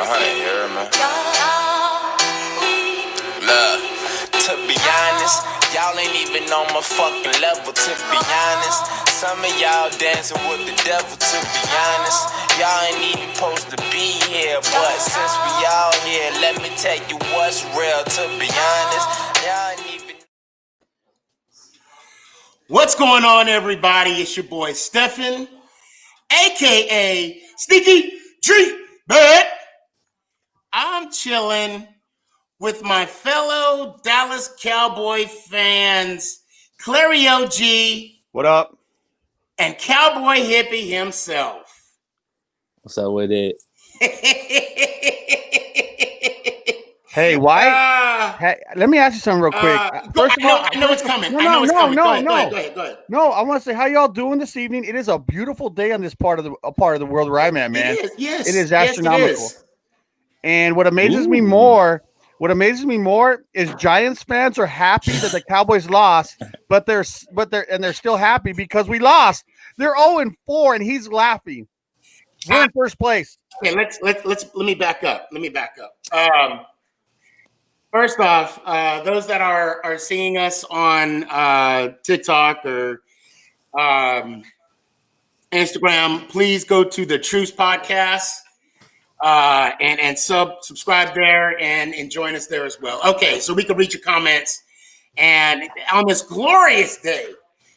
100, you heard me? Look, to be honest, y'all ain't even on my fucking level, to be honest. Some of y'all dancing with the devil, to be honest. Y'all ain't even supposed to be here, but since we all here, let me tell you what's real, to be honest. Y'all ain't even... What's going on, everybody? It's your boy, Stephen, a.k.a. Sneaky G Bad. I'm chilling with my fellow Dallas Cowboy fans, Clary OG. What up? And Cowboy Hippie himself. What's up with it? Hey, why? Hey, let me ask you something real quick. First of all, I know it's coming. Go ahead. No, I want to say, how y'all doing this evening? It is a beautiful day on this part of the world where I'm at, man. It is, yes. It is astronomical. Yes, it is. And what amazes me more is Giants fans are happy that the Cowboys lost, but they're still happy because we lost. They're 0-4 and he's laughing. We're in first place. Okay, let me back up. First off, those that are seeing us on TikTok or Instagram, please go to the Truce Podcast and subscribe there and join us there as well. Okay, so we can read your comments and on this glorious day.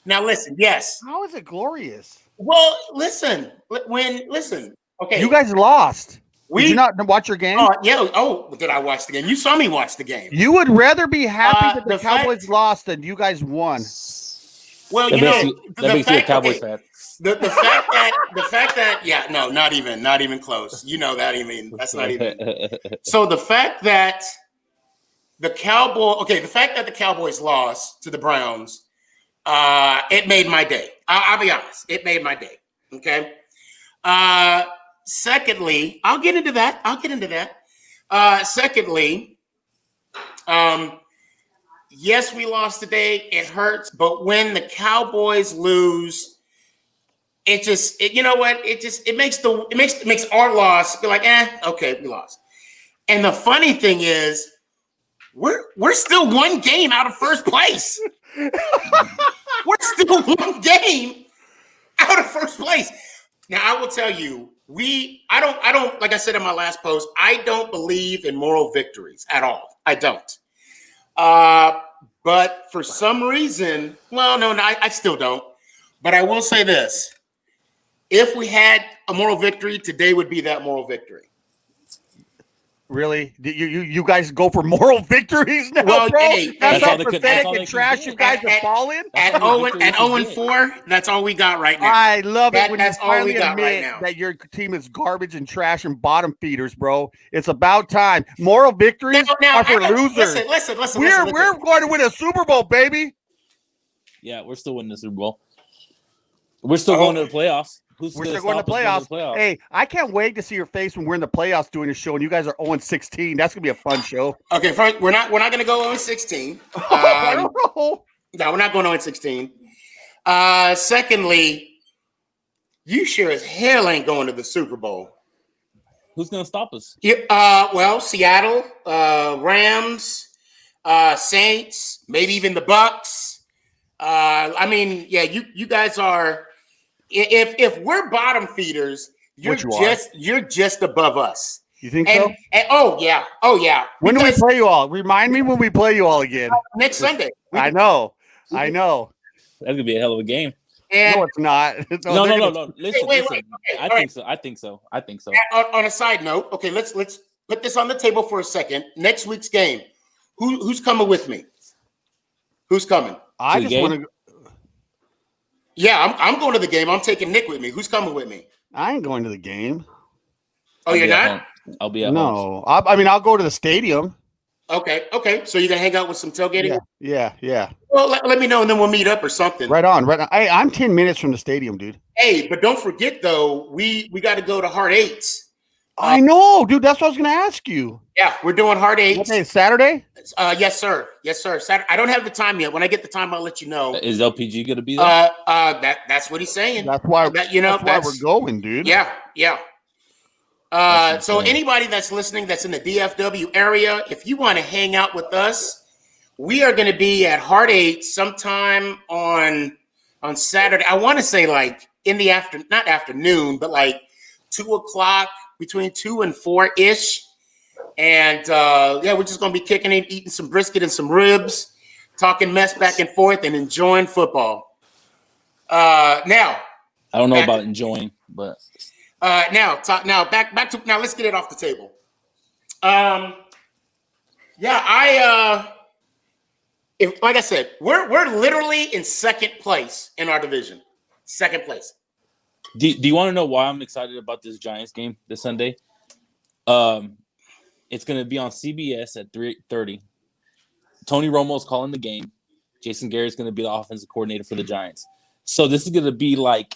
Now, listen. Yes. How is it glorious? Well, listen. Okay, you guys lost. Did you not watch your game? Yeah. Oh, did I watch the game? You saw me watch the game. You would rather be happy that the Cowboys lost than you guys won. Well, that makes you a Cowboys fan. The fact that not even close. You know that. I mean, that's not even. So the fact that the Cowboys lost to the Browns, it made my day. I'll be honest. It made my day. Okay. Secondly, I'll get into that. Secondly, yes, we lost today. It hurts, but when the Cowboys lose, it makes our loss be like, okay, we lost. And the funny thing is, we're still one game out of first place. We're still one game out of first place. Now, I will tell you, I don't, like I said in my last post, I don't believe in moral victories at all. I don't. But for some reason, I still don't. But I will say this. If we had a moral victory, today would be that moral victory. Really? You guys go for moral victories now, well, bro? Hey, that's how pathetic and trash you guys are falling? At 0-4, that's all we got right now. I love it when you finally admit right that your team is garbage and trash and bottom feeders, bro. It's about time. Moral victories are for losers. Listen. We're going to win a Super Bowl, baby. Yeah, we're still winning the Super Bowl. We're still going to the playoffs. We're still going to the playoffs. Hey, I can't wait to see your face when we're in the playoffs doing a show and you guys are 0-16. That's gonna be a fun show. Okay, Frank, we're not going to go 0-16. I don't know. No, we're not going 0-16. Secondly, you sure as hell ain't going to the Super Bowl. Who's going to stop us? Seattle, Rams, Saints, maybe even the Bucks. You guys are. If we're bottom feeders, you're just above us. You think so? Oh yeah. When do we play you all? Remind me when we play you all again. Next Sunday. I know. That's gonna be a hell of a game. No, it's not. No. Listen. Wait. I think so. On a side note, okay, let's put this on the table for a second. Next week's game. Who's coming with me? Who's coming? I just want to. Yeah, I'm going to the game. I'm taking Nick with me. Who's coming with me? I ain't going to the game. Oh, you're not? I'll be at home. I'll go to the stadium. Okay. So you're going to hang out with some tailgating? Yeah. Well, let me know, and then we'll meet up or something. Right on. Hey, I'm 10 minutes from the stadium, dude. Hey, but don't forget, though, we got to go to Hard Eights. I know, dude. That's what I was going to ask you. Yeah, we're doing Hard Eights. What day, Saturday? Yes, sir. Saturday. I don't have the time yet. When I get the time, I'll let you know. Is LPG going to be there? That's what he's saying. That's why we're going, dude. Yeah. So anybody that's listening that's in the DFW area, if you want to hang out with us, we are going to be at Heart 8 sometime on Saturday. I want to say like in the not afternoon, but like 2:00, between 2 and 4-ish. And we're just going to be kicking it, eating some brisket and some ribs, talking mess back and forth, and enjoying football. Now, I don't know about enjoying, but now back to let's get it off the table. If like I said, we're literally in second place in our division. Second place. do you want to know why I'm excited about this Giants game this Sunday? It's going to be on CBS at 3:30. Tony Romo's calling the game. Jason Garrett's going to be the offensive coordinator for the Giants. So this is going to be like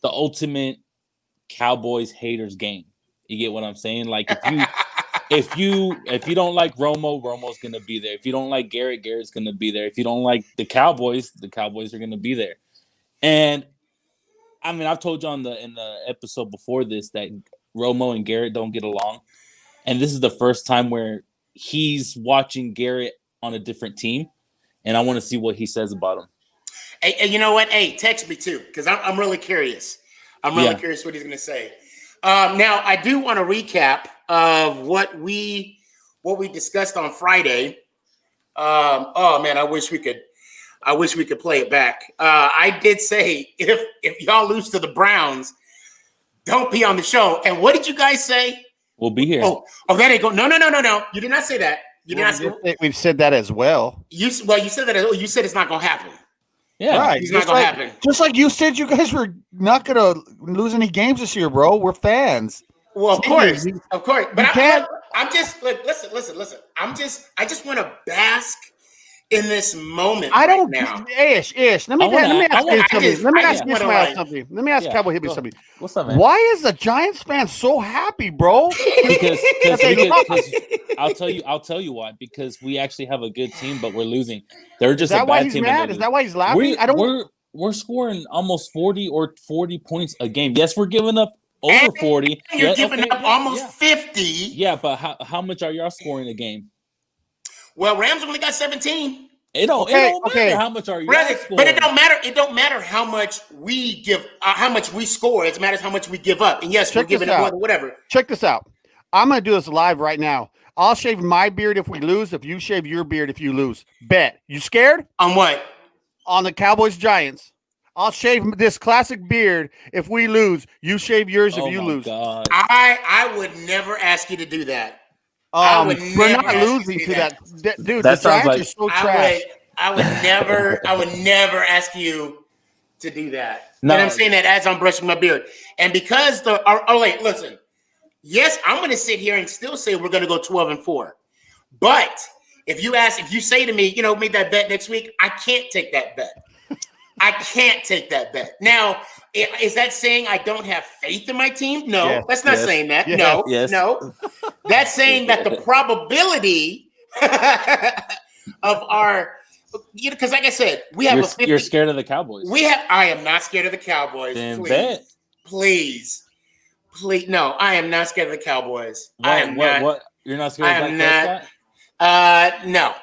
the ultimate Cowboys haters game. You get what I'm saying? Like if you don't like Romo, Romo's going to be there. If you don't like Garrett, Garrett's going to be there. If you don't like the Cowboys are going to be there. And I mean, I've told you in the episode before this that Romo and Garrett don't get along. And this is the first time where he's watching Garrett on a different team. And I want to see what he says about him. Hey, you know what? Hey, text me too, because I'm really curious. I'm really curious what he's going to say. Now, I do want to recap of what we discussed on Friday. Oh man, I wish we could play it back. I did say if y'all lose to the Browns, don't be on the show. And what did you guys say? We'll be here. Oh, there they go. No. You did not say that. You did not say. We've said that as well. You said that. You said it's not going to happen. Yeah, right. It's not going to happen. Just like you said, you guys were not going to lose any games this year, bro. We're fans. Well, of course. But I'm just listen. I just want to bask in this moment. I don't. Now. Ish. Let me ask Cowboy Hippie something. What's up, man? Why is the Giants fan so happy, bro? Because I'll tell you why. Because we actually have a good team, but we're losing. They're just Is that a why bad he's team. mad? Is that why he's laughing? We're scoring almost 40 points a game. Yes, we're giving up over 40. You're giving up almost 50. Yeah, but how much are y'all scoring a game? Well, Rams only got 17. It don't matter how much are you scoring. But it don't matter. It don't matter how much we give, how much we score. It matters how much we give up. And yes, we're giving up whatever. Check this out. I'm gonna do this live right now. I'll shave my beard if we lose. If you shave your beard if you lose. Bet. You scared? On what? On the Cowboys Giants. I'll shave this classic beard if we lose. You shave yours if you lose. God. I would never ask you to do that. We're not losing to that. Dude, that the Giants like, are so trash. I would never ask you to do that. No. And I'm saying that as I'm brushing my beard. And because listen. Yes, I'm going to sit here and still say we're going to go 12-4. But if you say to me, make that bet next week, I can't take that bet. I can't take that bet. Now, is that saying I don't have faith in my team? No, that's not saying that. Yes. No. That's saying that the probability of our, because like I said, we have a 50. You're scared of the Cowboys. I am not scared of the Cowboys. Then Please. No, I am not scared of the Cowboys. What? You're not scared of Dak Prescott? No,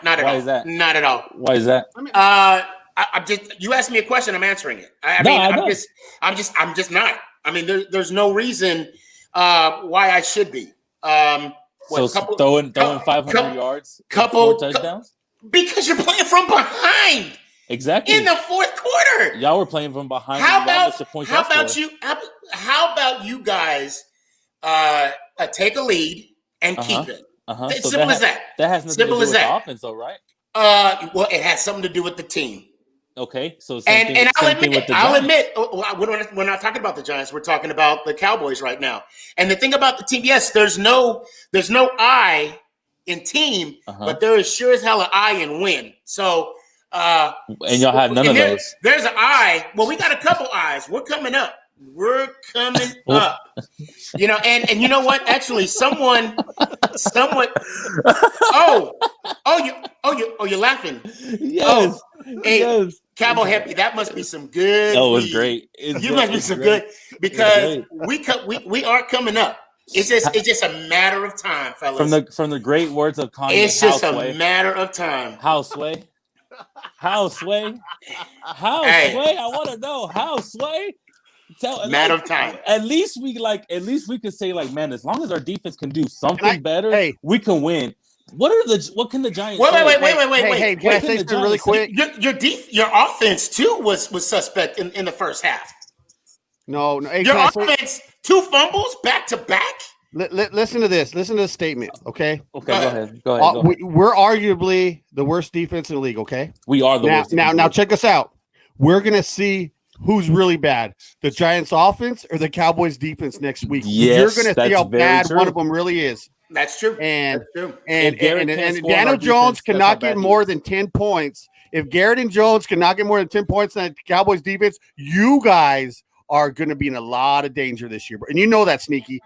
not at all. Why is that? Not at all. Why is that? I'm just. You asked me a question. I'm answering it. I'm just not. I mean, there's no reason why I should be. Throwing 500 yards, couple 4 touchdowns. Because you're playing from behind. Exactly. In the fourth quarter. Y'all were playing from behind. How about you guys take a lead and keep it? It's simple as that. That has nothing to do with the offense, though, right? Well, it has something to do with the team. Okay, so I'll admit, we're not talking about the Giants. We're talking about the Cowboys right now. And the thing about the team, yes, there's no I in team, but there is sure as hell an I in win. So. And y'all have none of those. There's an eye. Well, we got a couple eyes. We're coming up. up. And you know what? Actually, someone. You're laughing. Yes. Hey, Cowboy Happy. That must be some good. That was great. Must be some good because we are coming up. It's just a matter of time, fellas. From the great words of Kanye. It's just a matter of time. How Sway? How Sway? How Hey. Sway? I want to know how Sway. Matter of time. At least we could say like, man, as long as our defense can do something better, we can win. What can the Giants? Wait. Hey, can I say something really quick? Your offense too was suspect in the first half. No. Hey, your offense, 2 fumbles back to back. Listen to this. Listen to this statement. Okay. Okay. Go ahead. We're arguably the worst defense in the league. Okay. We are the worst. Now check us out. We're gonna see who's really bad, the Giants offense or the Cowboys defense next week. Yes, you're gonna see how bad one of them really is. That's true. And Daniel Jones cannot get more than 10 points. If Garrett and Jones cannot get more than 10 points on the Cowboys defense, you guys are going to be in a lot of danger this year. And you know that, Sneaky.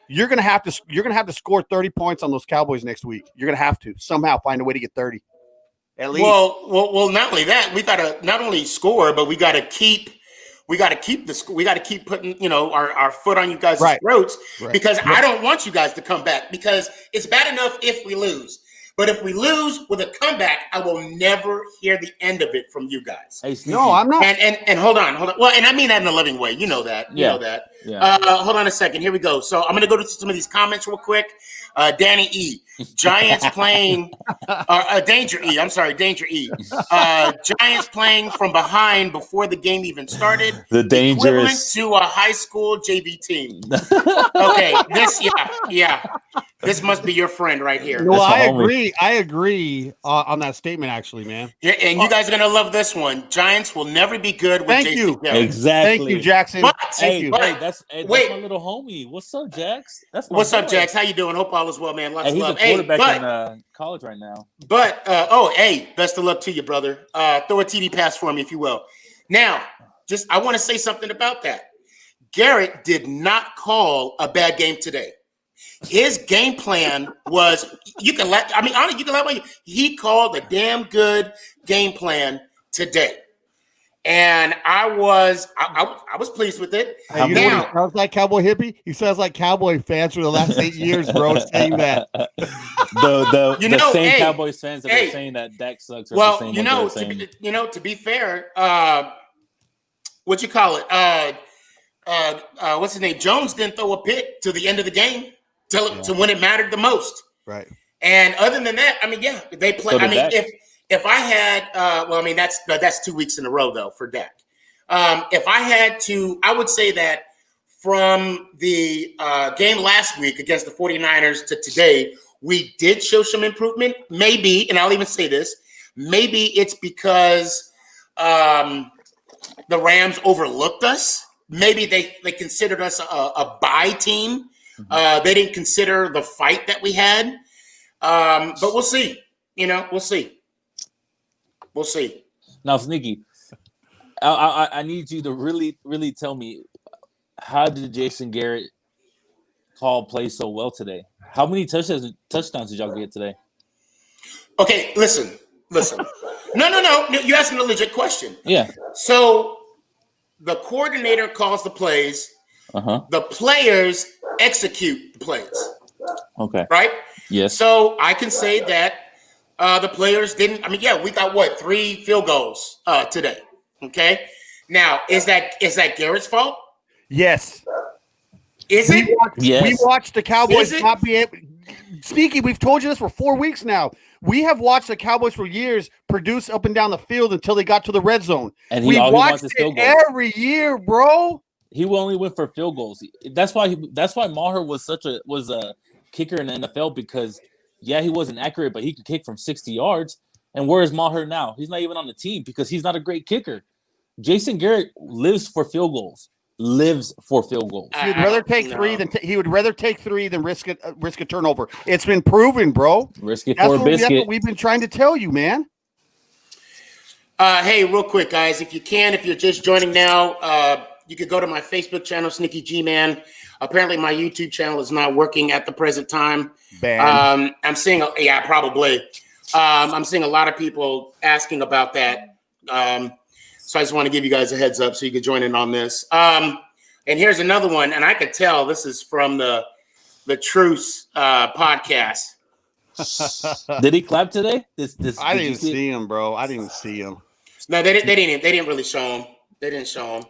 You're going to have to score 30 points on those Cowboys next week. You're going to have to somehow find a way to get 30. At least. Well, not only that, we got to not only score, but we got to keep putting, our foot on you guys' throats because I don't want you guys to come back because it's bad enough if we lose. But if we lose with a comeback, I will never hear the end of it from you guys. Hey, no, I'm not. And hold on. Well, and I mean that in a loving way. You know that. You know that. Yeah. Hold on a second. Here we go. So I'm going to go to some of these comments real quick. Danny E. Giants playing Danger E. I'm sorry, Danger E. Giants playing from behind before the game even started. The dangerous equivalent to a high school JV team. Okay, this must be your friend right here. Well, I agree on that statement, actually, man. Yeah, and you guys are gonna love this one. Giants will never be good with Jason Garrett. Exactly. Thank you, Jackson. Thank you. That's my little homie. What's up, Jax? What's up, Jax? How you doing? Hope all is well, man. Lots of love. He's a quarterback in college right now. But best of luck to you, brother. Throw a TD pass for me, if you will. Now, I want to say something about that. Garrett did not call a bad game today. His game plan was you can laugh he called a damn good game plan today. And I was pleased with it. Hey, you know what he sounds like, Cowboy Hippie? He sounds like Cowboy fans for the last 8 years, bro, saying that. The same Cowboys fans that are saying that Dak sucks. Well, to be fair, what you call it? What's his name? Jones didn't throw a pick to the end of the game to when it mattered the most. Right. And other than that, they play. So if I had, that's 2 weeks in a row though for Dak. If I had to, I would say that from the game last week against the 49ers to today, we did show some improvement. Maybe, and I'll even say this, maybe it's because the Rams overlooked us. Maybe they considered us a bye team. They didn't consider the fight that we had. But we'll see. We'll see. We'll see. Now, Sneaky, I need you to really, really tell me, how did Jason Garrett call play so well today? How many touchdowns did y'all get today? Okay, listen. No. You're asking a legit question. Yeah. So the coordinator calls the plays. The players execute the plays. Okay. Right? Yes. So I can say that the players didn't. We got 3 field goals today. Okay. Now, is that Garrett's fault? Yes. Is it? We watched the Cowboys not be able. Sneaky, we've told you this for 4 weeks now. We have watched the Cowboys for years produce up and down the field until they got to the red zone. And we watched it every year, bro. He only went for field goals. That's why Maher was a kicker in the NFL, because he wasn't accurate, but he could kick from 60 yards. And where is Maher now? He's not even on the team because he's not a great kicker. Jason Garrett lives for field goals. He would rather take 3 than risk a turnover. It's been proven, bro. Risk it for a biscuit. That's what we've been trying to tell you, man. Hey, real quick, guys, if you're just joining now, you could go to my Facebook channel, Sneaky G-Man. Apparently, my YouTube channel is not working at the present time. I'm seeing, probably. I'm seeing a lot of people asking about that. So I just want to give you guys a heads up so you can join in on this. And here's another one, and I could tell this is from the the Truce podcast. Did he clap today? I did didn't you see it? see him, bro. I didn't even see him. No, they didn't really show him. They didn't show him.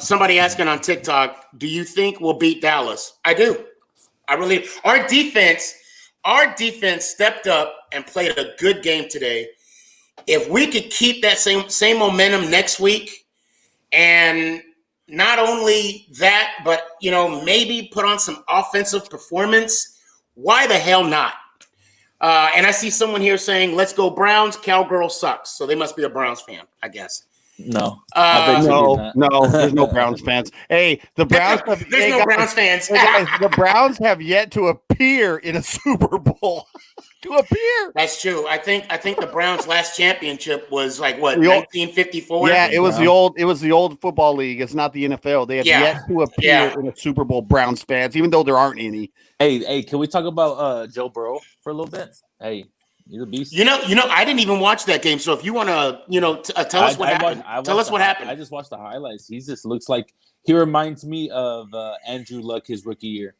Somebody asking on TikTok, do you think we'll beat Dallas? I do. I really. Our defense stepped up and played a good game today. If we could keep that same momentum next week, and not only that, but maybe put on some offensive performance, why the hell not? And I see someone here saying, "Let's go Browns." Cowgirl sucks, so they must be a Browns fan, I guess. No, I bet you No, did not. there's no Browns fans. Hey, the Browns. There's no Browns fans. Hey guys, the Browns have yet to appear in a Super Bowl. To appear. That's true. I think the Browns' last championship was like what, The old- 1954. Yeah, it was the old football league. It's not the NFL. They have yet to appear in a Super Bowl. Browns fans, even though there aren't any. Hey, can we talk about Joe Burrow for a little bit? Hey, he's a beast. I didn't even watch that game. So if you want to, tell us what happened. Tell us what happened. I just watched the highlights. He just looks like he reminds me of Andrew Luck his rookie year.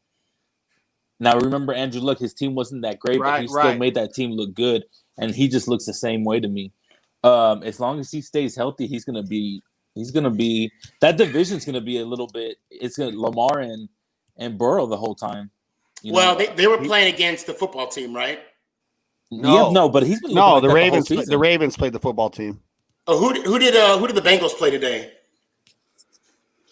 Now remember, Andrew Luck, his team wasn't that great, but he still made that team look good, and he just looks the same way to me. As long as he stays healthy, he's gonna be. That division's gonna be a little bit. It's gonna Lamar and Burrow the whole time. They were playing against the football team, right? No, but he's been the Ravens. The Ravens played the football team. Oh, who did the Bengals play today?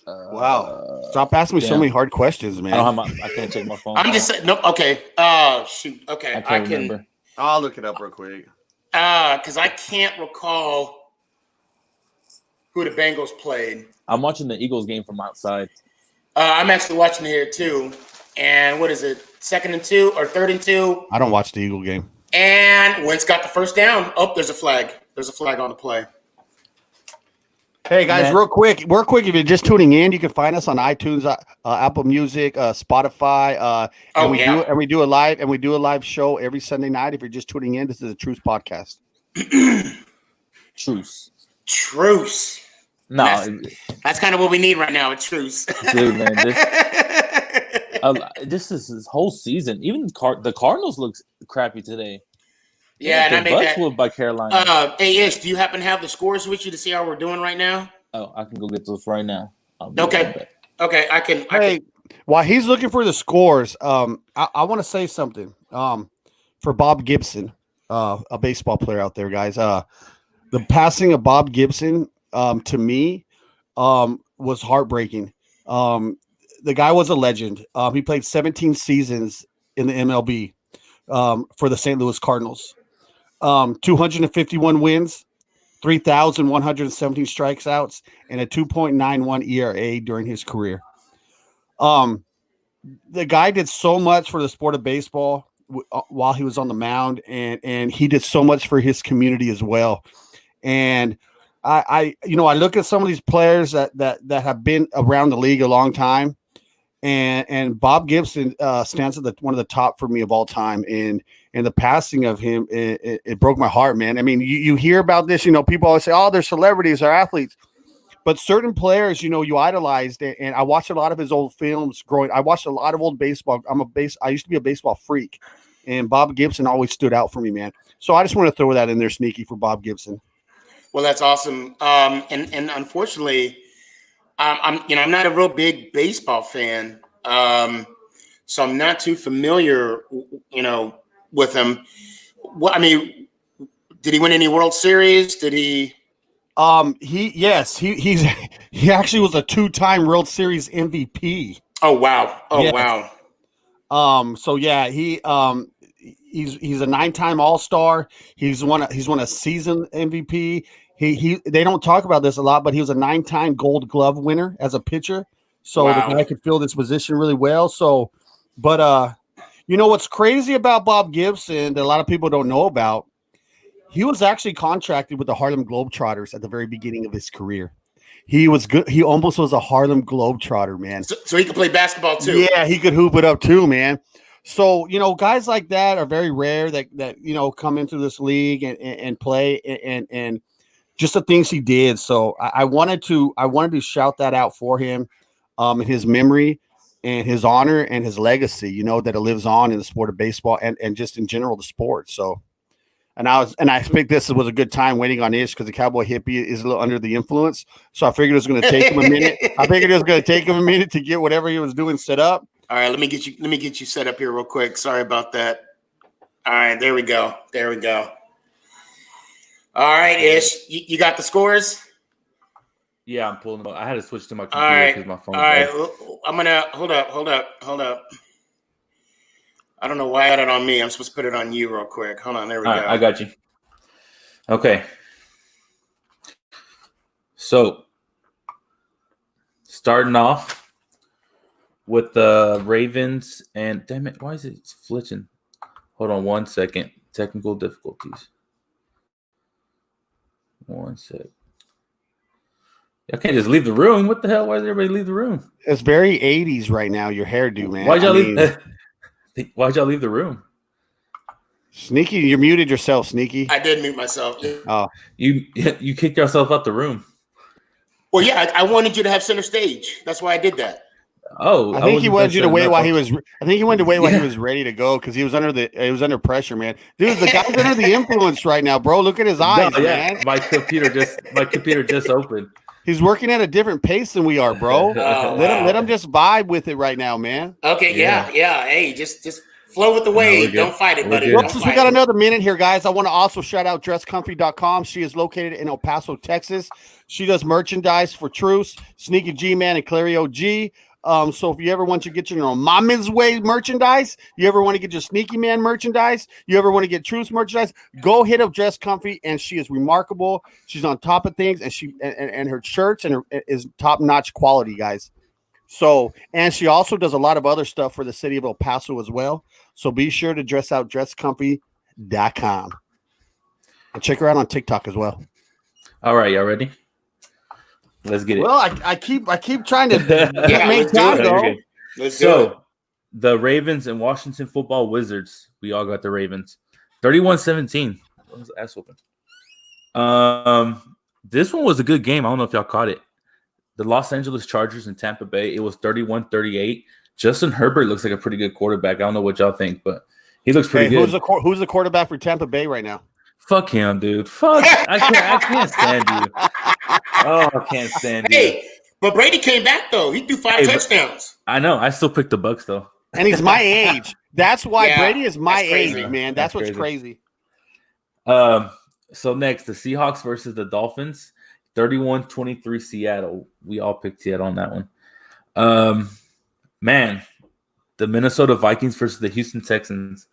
Wow! Stop asking me so many hard questions, man. I can't check my phone. I'm just saying. No, okay. Shoot. Okay, I can't remember. I'll look it up real quick. Because I can't recall who the Bengals played. I'm watching the Eagles game from outside. I'm actually watching it here too. And what is it? 2nd and 2 or 3rd and 2? I don't watch the Eagle game. And Wentz got the first down. Oh, there's a flag. There's a flag on the play. Hey guys, real quick, if you're just tuning in, you can find us on iTunes, Apple Music, Spotify, and we do a live show every Sunday night. If you're just tuning in, this is a Truce podcast. Truce. No, that's kind of what we need right now. A truce, dude, man. This is his whole season. Even the Cardinals look crappy today. Yeah, and I made that. Whooped by Carolina. Hey, Ish, do you happen to have the scores with you to see how we're doing right now? Oh, I can go get those right now. Okay, I can. While he's looking for the scores, I want to say something. For Bob Gibson, a baseball player out there, guys. The passing of Bob Gibson, to me, was heartbreaking. The guy was a legend. He played 17 seasons in the MLB for the St. Louis Cardinals. 251 wins, 3,117 strikeouts, and a 2.91 ERA during his career. The guy did so much for the sport of baseball while he was on the mound, and he did so much for his community as well. And I look at some of these players that have been around the league a long time, and Bob Gibson stands at one of the top for me of all time. And the passing of him, it broke my heart, man. I mean, you hear about this, people always say, oh, they're celebrities or athletes, but certain players, you idolized. And I watched a lot of his old films growing. I watched a lot of old baseball. I used to be a baseball freak, and Bob Gibson always stood out for me, man. So I just want to throw that in there sneaky for Bob Gibson. Well, that's awesome. And unfortunately, I'm not a real big baseball fan. So I'm not too familiar, with him. Did he win any World Series? Did he? He actually was a 2-time World Series MVP. Oh wow! Wow! So yeah, he's a 9-time All-Star. He's won a season MVP. They don't talk about this a lot, but he was a 9-time Gold Glove winner as a pitcher. So the guy could fill this position really well. So, but what's crazy about Bob Gibson that a lot of people don't know about? He was actually contracted with the Harlem Globetrotters at the very beginning of his career. He was good. He almost was a Harlem Globetrotter, man. So he could play basketball too. Yeah, he could hoop it up too, man. So, guys like that are very rare that come into this league and play and just the things he did. So I wanted to shout that out for him in his memory. and his honor and his legacy, you know, that it lives on in the sport of baseball and just in general the sport. So, and I think this was a good time waiting on Ish because the Cowboy hippie is a little under the influence. So I figured it was going to take him a minute. To get whatever he was doing set up. All right, let me get you set up here real quick. Sorry about that. All right, there we go. All right, Ish, you got the scores? Yeah, I'm pulling them up. I had to switch to my computer because my phone. All right, I'm gonna hold up. I don't know why I had it on me. I'm supposed to put it on you real quick. Hold on, there we go. I got you. Okay. So, starting off with the Ravens, and damn it, why is it flitching? Hold on 1 second. Technical difficulties. 1 sec. I can't just leave the room. What the hell? Why does everybody leave the room? It's very 80s right now, your hairdo, man. Why'd y'all leave the room? Sneaky, you muted yourself, Sneaky. I did mute myself. Oh. You kicked yourself out the room. Well, yeah, I wanted you to have center stage. That's why I did that. Oh, I think he wanted you to wait while he was. I think he wanted to wait while Yeah. he was ready to go because he was under pressure, man. Dude, the guy's under the influence right now, bro. Look at his eyes, man. My computer just opened. He's working at a different pace than we are, bro. Oh, Let him just vibe with it right now, man. Okay, yeah. Hey, just flow with the wave. Don't fight it, buddy. Well, since we got another minute here, guys, I want to also shout out dresscomfy.com. She is located in El Paso, Texas. She does merchandise for Truce, Sneaky G-Man, and Clario G. So if you ever want to get your Mama's Way merchandise, you ever want to get your Sneaky Man merchandise, you ever want to get Truce merchandise, go hit up Dress Comfy, and she is remarkable. She's on top of things, and she and her shirts is top-notch quality, guys. So, and she also does a lot of other stuff for the city of El Paso as well. So be sure to dress out dresscomfy.com. And check her out on TikTok as well. All right, y'all ready? Let's get it. Well, I keep trying to make time though. Let's do it. The Ravens and Washington Football Wizards. We all got the Ravens. 31-17. What was the ass whooping? This one was a good game. I don't know if y'all caught it. The Los Angeles Chargers and Tampa Bay. It was 31-38. Justin Herbert looks like a pretty good quarterback. I don't know what y'all think, but he looks pretty good. Who's the quarterback for Tampa Bay right now? Fuck him, dude. Fuck. I can't stand you. Oh, I can't stand you. Hey, but Brady came back though. He threw 5 touchdowns. I know. I still picked the Bucks though. And he's my age. That's why Brady is my age, crazy. man. That's what's crazy. So next, the Seahawks versus the Dolphins. 31-23 Seattle. We all picked Seattle on that one. Man, the Minnesota Vikings versus the Houston Texans.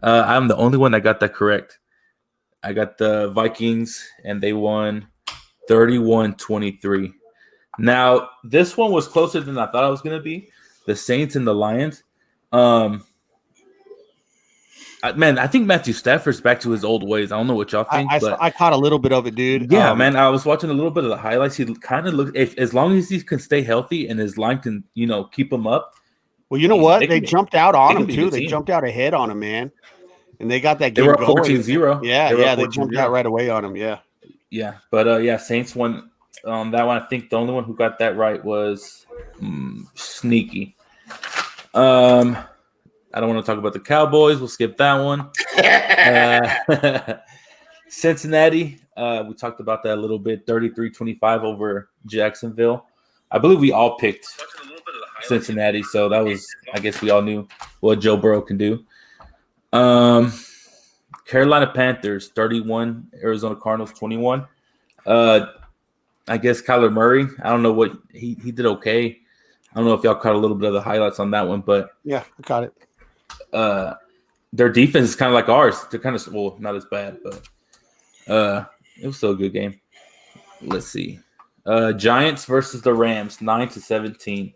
I'm the only one that got that correct. I got the Vikings, and they won 31-23. Now, this one was closer than I thought it was going to be. The Saints and the Lions. I think Matthew Stafford's back to his old ways. I don't know what y'all think. I caught a little bit of it, dude. Yeah, man. I was watching a little bit of the highlights. He kind of looked, as long as he can stay healthy and his line can, keep him up. Well, you know what? They jumped out on him, too. They team. jumped out ahead on him, man. And they got that game They were up going. 14-0. Yeah, they jumped out right away on him, yeah. Yeah, but Saints won that one. I think the only one who got that right was Sneaky. I don't want to talk about the Cowboys. We'll skip that one. Cincinnati, we talked about that a little bit. 33-25 over Jacksonville. I believe we all picked Cincinnati, so that was, I guess we all knew what Joe Burrow can do. Carolina Panthers, 31. Arizona Cardinals, 21. I guess Kyler Murray, I don't know what he did okay. I don't know if y'all caught a little bit of the highlights on that one, but yeah, I caught it. Their defense is kind of like ours. They're kind of, well, not as bad, but it was still a good game. Let's see. Giants versus the Rams, 9-17.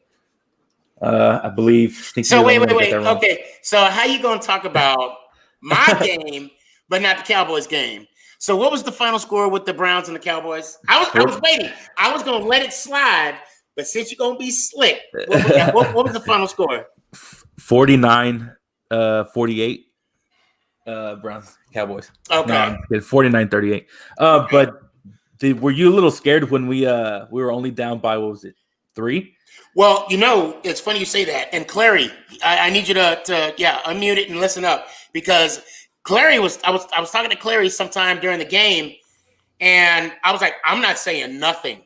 I believe. So wait. Okay, so how you gonna talk about my game, but not the Cowboys game? So what was the final score with the Browns and the Cowboys? I was waiting. I was gonna let it slide, but since you're gonna be slick, what was the final score? 49-48. Browns Cowboys. Okay. 49-38. But were you a little scared when we were only down by, what was it, 3. Well, it's funny you say that. And Clary, I need you to unmute it and listen up, because Clary I was talking to Clary sometime during the game, and I was like, I'm not saying nothing.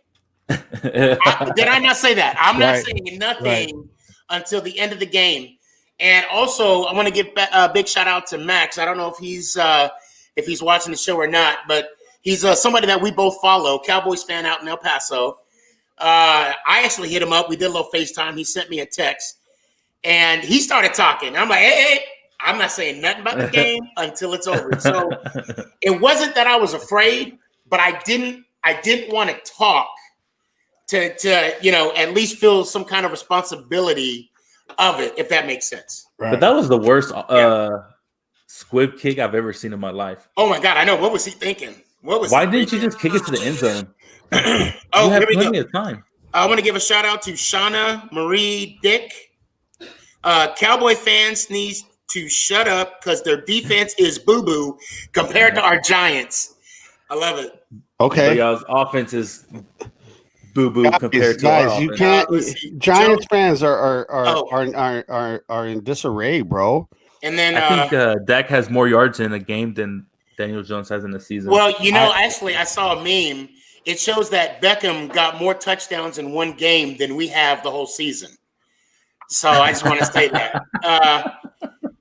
Did I not say that? I'm not saying nothing until the end of the game. And also, I want to give a big shout out to Max. I don't know if he's watching the show or not, but he's somebody that we both follow, Cowboys fan out in El Paso. I actually hit him up. We did a little FaceTime. He sent me a text, and he started talking. I'm like, hey, I'm not saying nothing about the game until it's over. So it wasn't that I was afraid, but I didn't want to talk to at least feel some kind of responsibility of it, if that makes sense. Right. But that was the worst squib kick I've ever seen in my life. Oh my God, I know. What was he thinking? Why didn't you just kick it to the end zone? You had plenty of time. I want to give a shout out to Shauna Marie Dick. Cowboy fans need to shut up because their defense is boo-boo compared to our Giants. I love it. Okay. Y'all's offense is boo-boo compared to our offense. You can't. Giants fans are in disarray, bro. And then I think Dak has more yards in a game than Daniel Jones has in the season. Well, actually, I saw a meme. It shows that Beckham got more touchdowns in one game than we have the whole season. So I just want to say that.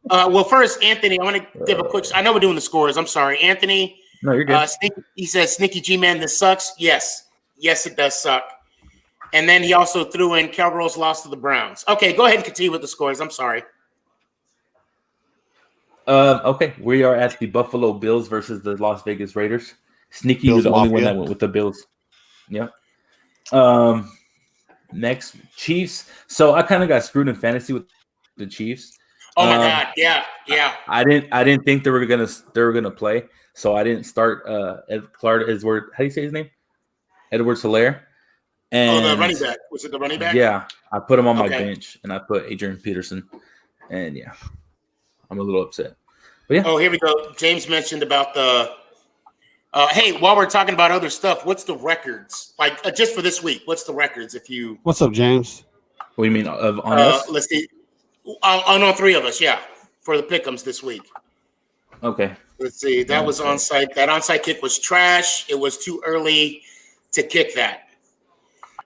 Well, first, Anthony, I want to give a quick. I know we're doing the scores. I'm sorry, Anthony. No, you're good. He says, "Sneaky G-Man, this sucks." Yes, it does suck. And then he also threw in Cowgirls lost to the Browns. Okay, go ahead and continue with the scores. I'm sorry. Okay, we are at the Buffalo Bills versus the Las Vegas Raiders. Sneaky Bills was the only Mafia. one that went with the Bills. Yeah. Next, Chiefs. So I kind of got screwed in fantasy with the Chiefs. Oh my God! Yeah. I didn't think they were gonna play, so I didn't start Edward. How do you say his name? Edward-Helaire. And the running back. Was it the running back? Yeah, I put him on my bench, and I put Adrian Peterson, and yeah, I'm a little upset. But yeah. Oh, here we go. James mentioned about the. Hey, while we're talking about other stuff, what's the records? Like just for this week, what's the records? If you. What's up, James? What do you mean on us? Let's see. On all three of us, yeah, for the pick'ems this week. Okay. Let's see. That was onside. That onside kick was trash. It was too early to kick that.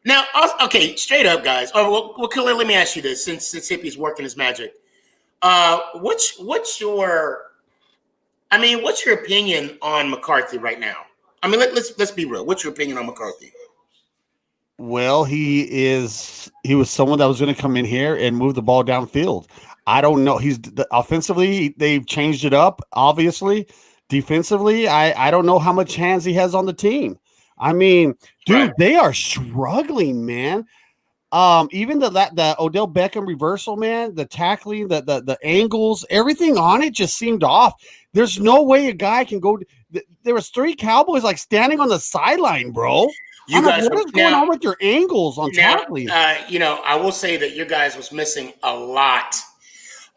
Now, okay, straight up, guys. Oh, well, Khalil, let me ask you this, since Hippie's working his magic. What's your opinion on McCarthy right now? I mean, let's be real. What's your opinion on McCarthy? Well, he was someone that was going to come in here and move the ball downfield. I don't know. Offensively, they've changed it up, obviously. Defensively, I don't know how much hands he has on the team. I mean, dude, They are struggling, man. Even the Odell Beckham reversal, man, the tackling, the angles, everything on it just seemed off. There's no way a guy can go. There was 3 Cowboys like standing on the sideline, bro. What is going on with your angles on tackling? I will say that your guys was missing a lot.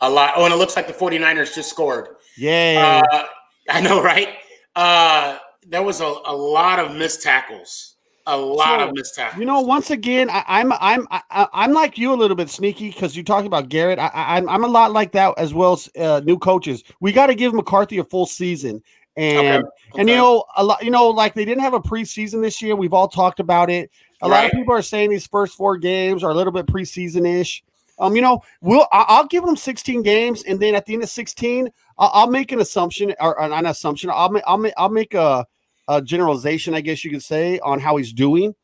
Oh, and it looks like the 49ers just scored. Yeah. I know, right? There was a lot of missed tackles. Of missed tackles. Once again, I'm like you a little bit, Sneaky, because you talking about Garrett. I'm a lot like that as well as new coaches. We got to give McCarthy a full season. And a lot, like they didn't have a preseason this year. We've all talked about it. A lot of people are saying these first 4 games are a little bit preseason-ish. I'll give them 16 games, and then at the end of 16, I'll make an assumption or an assumption. I'll make a generalization, I guess you could say, on how he's doing,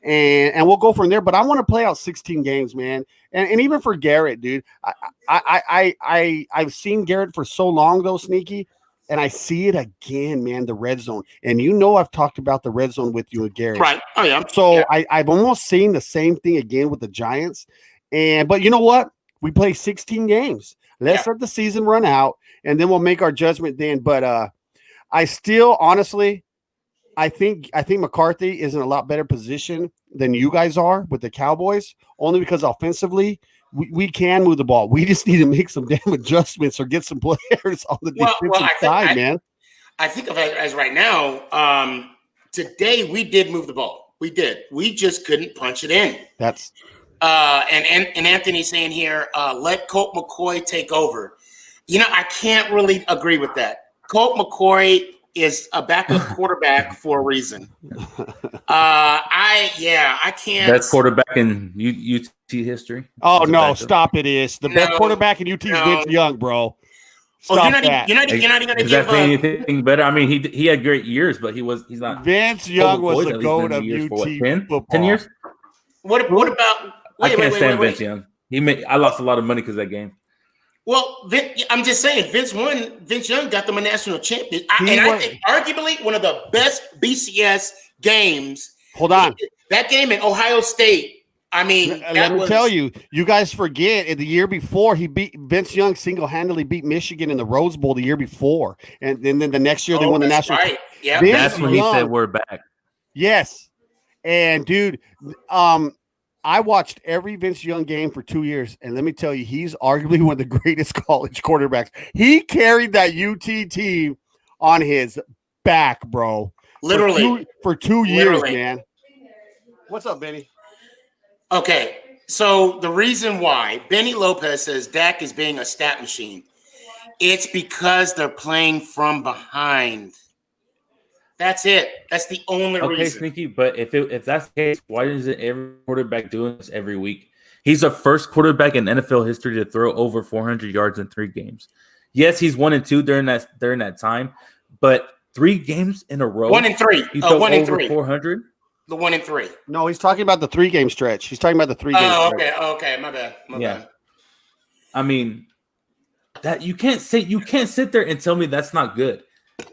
and we'll go from there. But I want to play out 16 games, man, and even for Garrett, dude. I've seen Garrett for so long though, Sneaky. And I see it again, man, the red zone. And I've talked about the red zone with you and Gary. Right. Oh, yeah. So yeah. I've almost seen the same thing again with the Giants. But you know what? We play 16 games. Let's let the season run out, and then we'll make our judgment then. But I still, honestly, I think McCarthy is in a lot better position than you guys are with the Cowboys, only because offensively, we can move the ball. We just need to make some damn adjustments or get some players on the defensive side, man. I think of it as right now, today we did move the ball. We did. We just couldn't punch it in. That's and Anthony's saying here, let Colt McCoy take over. I can't really agree with that. Colt McCoy is a backup quarterback for a reason. I can't. Best quarterback in UT history. oh As a no, backup. stop it! Is the best No, quarterback in UT is no. Vince Young, bro? Oh, Stop you're that. not even going to Is give that saying anything better? I mean, he had great years, but he's not. Vince Young Colt was McCoy's the at least goat been in of the years for UT what, 10? football. 10 years? What about? I can't stand wait. Vince Young. I lost a lot of money because of that game. Well, I'm just saying, Vince Young got them a national champion, He I was- think arguably one of the best BCS games. Hold on. That game in Ohio State. I mean, Let me tell you, you guys forget the year before Vince Young single-handedly beat Michigan in the Rose Bowl the year before, and then the next year they won the that's national. right. Yeah, Vince That's when he Young- said we're back. Yes, and dude, I watched every Vince Young game for 2 years, and let me tell you, he's arguably one of the greatest college quarterbacks. He carried that UT team on his back, bro. literally. for 2 years, Literally. man. What's up, Benny? Okay, so the reason why Benny Lopez says Dak is being a stat machine, it's because they're playing from behind. That's it. That's the only Okay, reason. Sneaky, but if that's the case, why isn't every quarterback doing this every week? He's the first quarterback in NFL history to throw over 400 yards in 3 games. Yes, he's 1-2 during that time, but 3 games in a row. 1 and 3. He threw 1 and over 3. 400. The 1 and 3. No, he's talking about the 3-game stretch. He's talking about the 3-game stretch. Okay. My bad. My bad. I mean, that you can't sit there and tell me that's not good.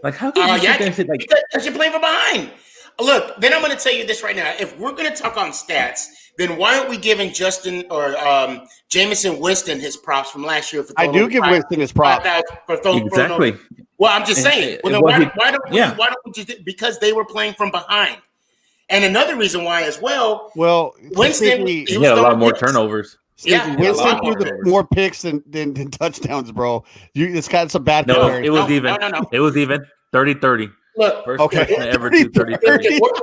Like, how can you sit there and say like because you're playing from behind? Look, then I'm going to tell you this right now. If we're going to talk on stats, then why aren't we giving Justin or Jameson Winston his props from last year? For I do give Winston his props. exactly? Well, I'm just saying. Well, then why don't we just because they were playing from behind? And another reason why as well. Well, Winston He had a lot more turnovers. Yeah, Winston threw more picks than touchdowns, bro. It's got some bad. No, comparison. it was even. No. It was even 30-30. Look, First okay. person to ever do 30-30.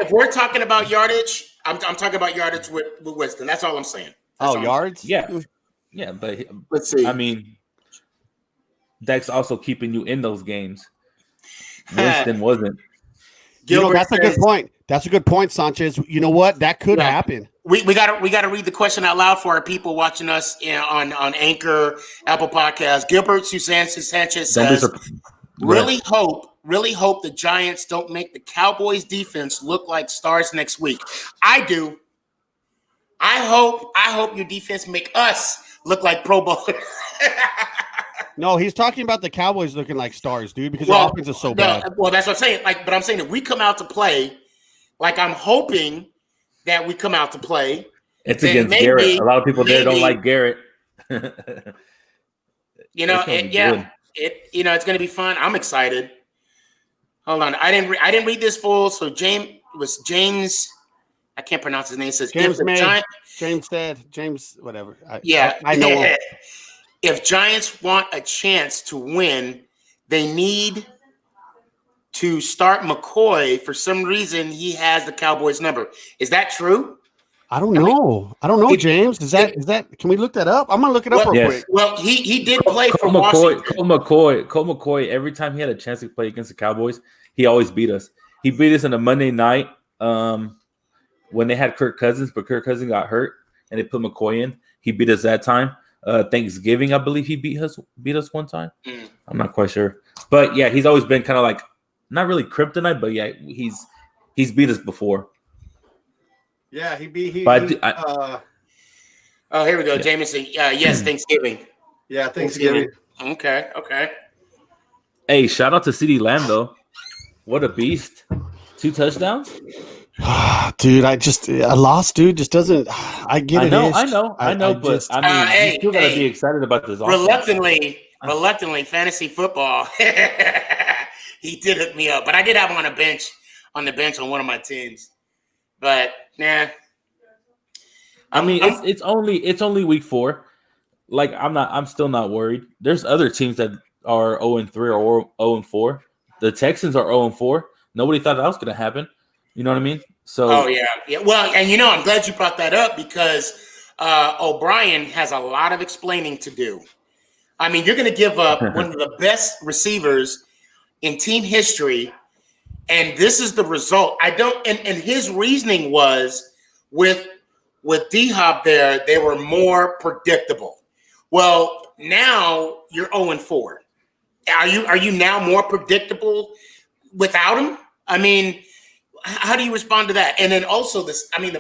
if we're talking about yardage, I'm talking about yardage with Winston. That's all I'm saying. That's all. Yards? Yeah, but Let's see. I mean, Dak's also keeping you in those games. Winston wasn't. That's a good point. That's a good point, Sanchez. You know what? That could happen. We gotta read the question out loud for our people watching us on Anchor, Apple Podcasts. Gilbert Sanchez says, really hope the Giants don't make the Cowboys defense look like stars next week. I do. I hope your defense make us look like Pro Bowlers. No, he's talking about the Cowboys looking like stars, dude, because their offense is so bad. Well, that's what I'm saying. But I'm saying if we come out to play, like I'm hoping that we come out to play. It's against Garrett. A lot of people there don't like Garrett. It's going to be fun. I'm excited. Hold on, I didn't read this full. So James. I can't pronounce his name. It says James, whatever. I know him. If Giants want a chance to win, they need to start McCoy. For some reason, he has the Cowboys number. Is that true? I don't know. James. Is that? Can we look that up? I'm gonna look it up real quick. Well, he did play for Colt Washington. Colt McCoy. Every time he had a chance to play against the Cowboys, he always beat us. He beat us on a Monday night when they had Kirk Cousins, but Kirk Cousins got hurt, and they put McCoy in. He beat us that time. Thanksgiving, I believe he beat us one time. I'm not quite sure, but yeah, he's always been kind of like not really kryptonite, but yeah, he's beat us before. Yeah, he beat. Oh, here we go, Jameson. Yes, Thanksgiving. Yeah, Thanksgiving. Okay. Hey, shout out to CeeDee Lamb though. What a beast! 2 touchdowns. Dude, I lost, dude. Just doesn't. I get it. I know, but you still gotta be excited about this. Reluctantly, fantasy football. He did hook me up, but I did have him on the bench on one of my teams. But nah. I mean, it's only week 4. Like I'm still not worried. There's other teams that are 0-3 or 0-4. The Texans are 0-4. Nobody thought that was gonna happen. You know what I mean? So Oh yeah. Well, and I'm glad you brought that up because O'Brien has a lot of explaining to do. I mean, you're going to give up one of the best receivers in team history, and this is the result. I don't. And his reasoning was with D-Hop there, they were more predictable. Well, now you're 0-4. Are you now more predictable without him? I mean, how do you respond to that? And then also this. I mean,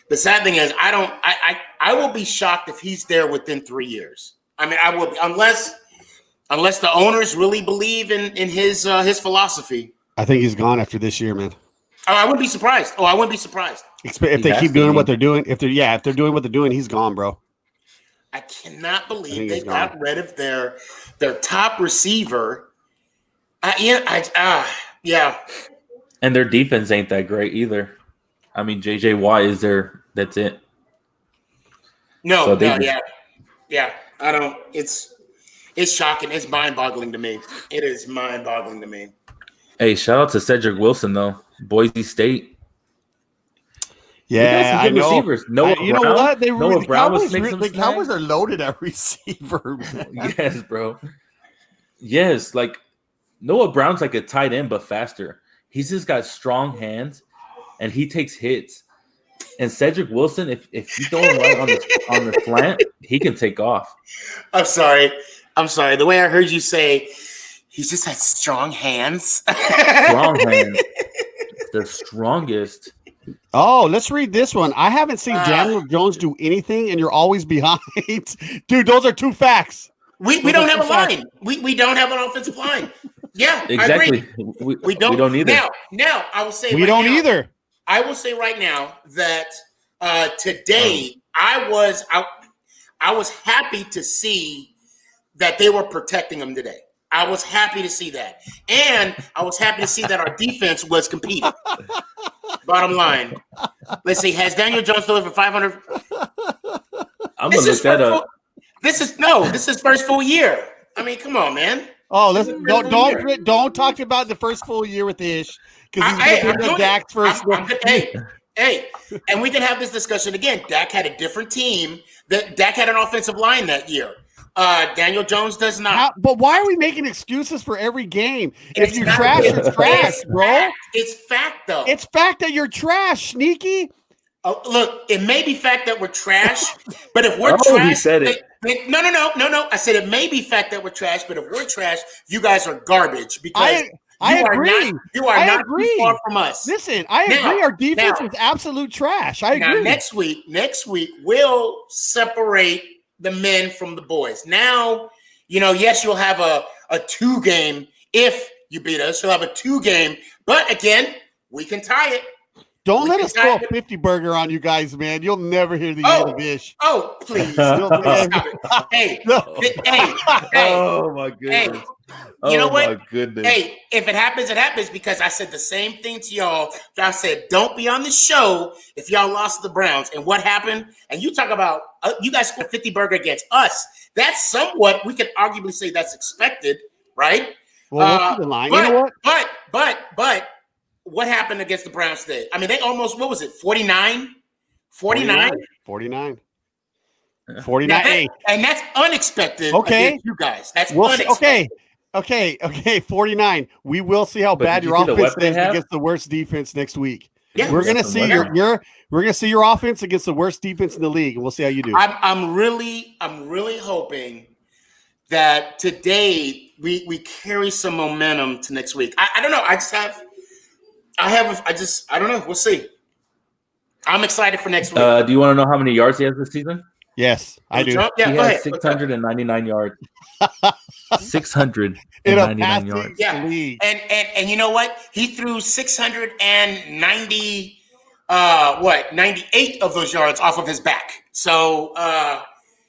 the sad thing is, I will be shocked if he's there within 3 years. I mean, I will be, unless the owners really believe in his philosophy. I think he's gone after this year, man. Oh, I wouldn't be surprised. If they keep doing what they're doing, if they're doing what they're doing, he's gone, bro. I cannot believe they got rid of their top receiver. Yeah. and their defense ain't that great either. I mean, JJ Watt is there. That's it. No, yeah. I don't. It's shocking. It's mind-boggling to me. It is mind-boggling to me. Hey, shout out to Cedric Wilson though, Boise State. Yeah, I know. Receivers. Noah you know Brown, what? Noah Brown was making the Cowboys are loaded at receiver. Man. Yes, bro. Yes, like Noah Brown's like a tight end, but faster. He's just got strong hands, and he takes hits. And Cedric Wilson, if you throw him right on the slant, he can take off. I'm sorry. The way I heard you say, he just has strong hands. Strong hands. The strongest. Oh, let's read this one. I haven't seen Daniel Jones do anything, and you're always behind. Dude, those are two facts. We don't have a line. We don't have an offensive line. Yeah, Exactly. I agree. We don't either. Now I will say We don't either. I will say right now that today I was happy to see that they were protecting him today. I was happy to see that. And I was happy to see that our defense was competing. Bottom line. Let's see. Has Daniel Jones delivered 500? I'm going to look that up. This is first full year. I mean, come on, man. Oh, listen, don't talk about the first full year with Ish because he's going to Dak's first. Hey, and we can have this discussion again. Dak had a different team. Dak had an offensive line that year. Daniel Jones does not. But why are we making excuses for every game? If you trash, it's trash, bro. It's fact, though. It's fact that you're trash, Sneaky. Oh, look, it may be fact that we're trash, but if we're trash, he said it. No. I said it may be fact that we're trash, but if we're trash, you guys are garbage because I agree. You are not too far from us. Listen, I agree. Our defense is absolute trash. I agree. Now, next week we'll separate the men from the boys. Now, yes, you'll have a 2-game if you beat us. You'll have a 2-game, but again, we can tie it. Don't let us throw a 50 burger on you guys, man. You'll never hear the end of Ish. Oh, please. Stop it. Hey. Oh, my goodness. You know what? My goodness. Hey, if it happens because I said the same thing to y'all. I said, don't be on the show if y'all lost to the Browns. And what happened? And you talk about you guys scored 50 burger against us. That's somewhat, we could arguably say that's expected, right? Well, the line. You know what? But what happened against the Browns today? I mean, they almost, what was it, 49? 49? 49. And that's unexpected against you guys. That's unexpected. Okay, 49. We will see how bad your offense is against the worst defense next week. Yeah, we're gonna see your offense against the worst defense in the league, and we'll see how you do. I'm really hoping that today we carry some momentum to next week. I don't know. I don't know. We'll see. I'm excited for next week. Do you want to know how many yards he has this season? Yes, I do. Yeah, he has 699 yards. 699 yards. Yeah, and you know what? He threw 690, 98 of those yards off of his back. So,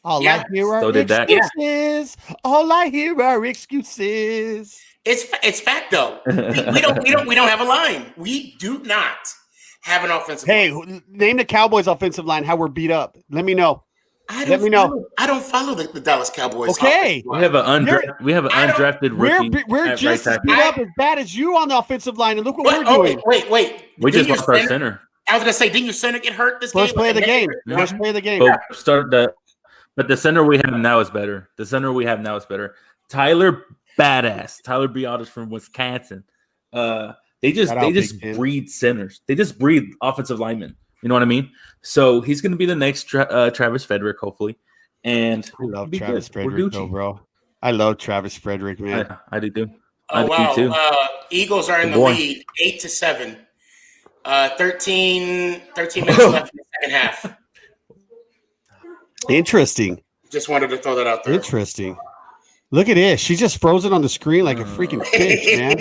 all I hear are excuses. All I hear are excuses. It's fact though. We don't have a line. We do not have an offensive line. Hey, name the Cowboys offensive line. How we're beat up. Let me know. Let me know. I don't follow the Dallas Cowboys. Okay. We have an undrafted rookie. We're just as beat up as bad as you on the offensive line, and look what we're doing. Wait. We just lost our center. I was gonna say, didn't your center get hurt this game? First play of the game. First play of the game. But the center we have now is better. Tyler Biotis from Wisconsin. They just breed centers. They just breed offensive linemen. You know what I mean? So he's going to be the next Travis Frederick, hopefully. And I love Travis Frederick, though, bro. I love Travis Frederick, man. I do too. Eagles are in the lead, 8-7. 13 minutes left in the second half. Interesting. Just wanted to throw that out there. Interesting. Look at this. She's just frozen on the screen like a freaking fish, man.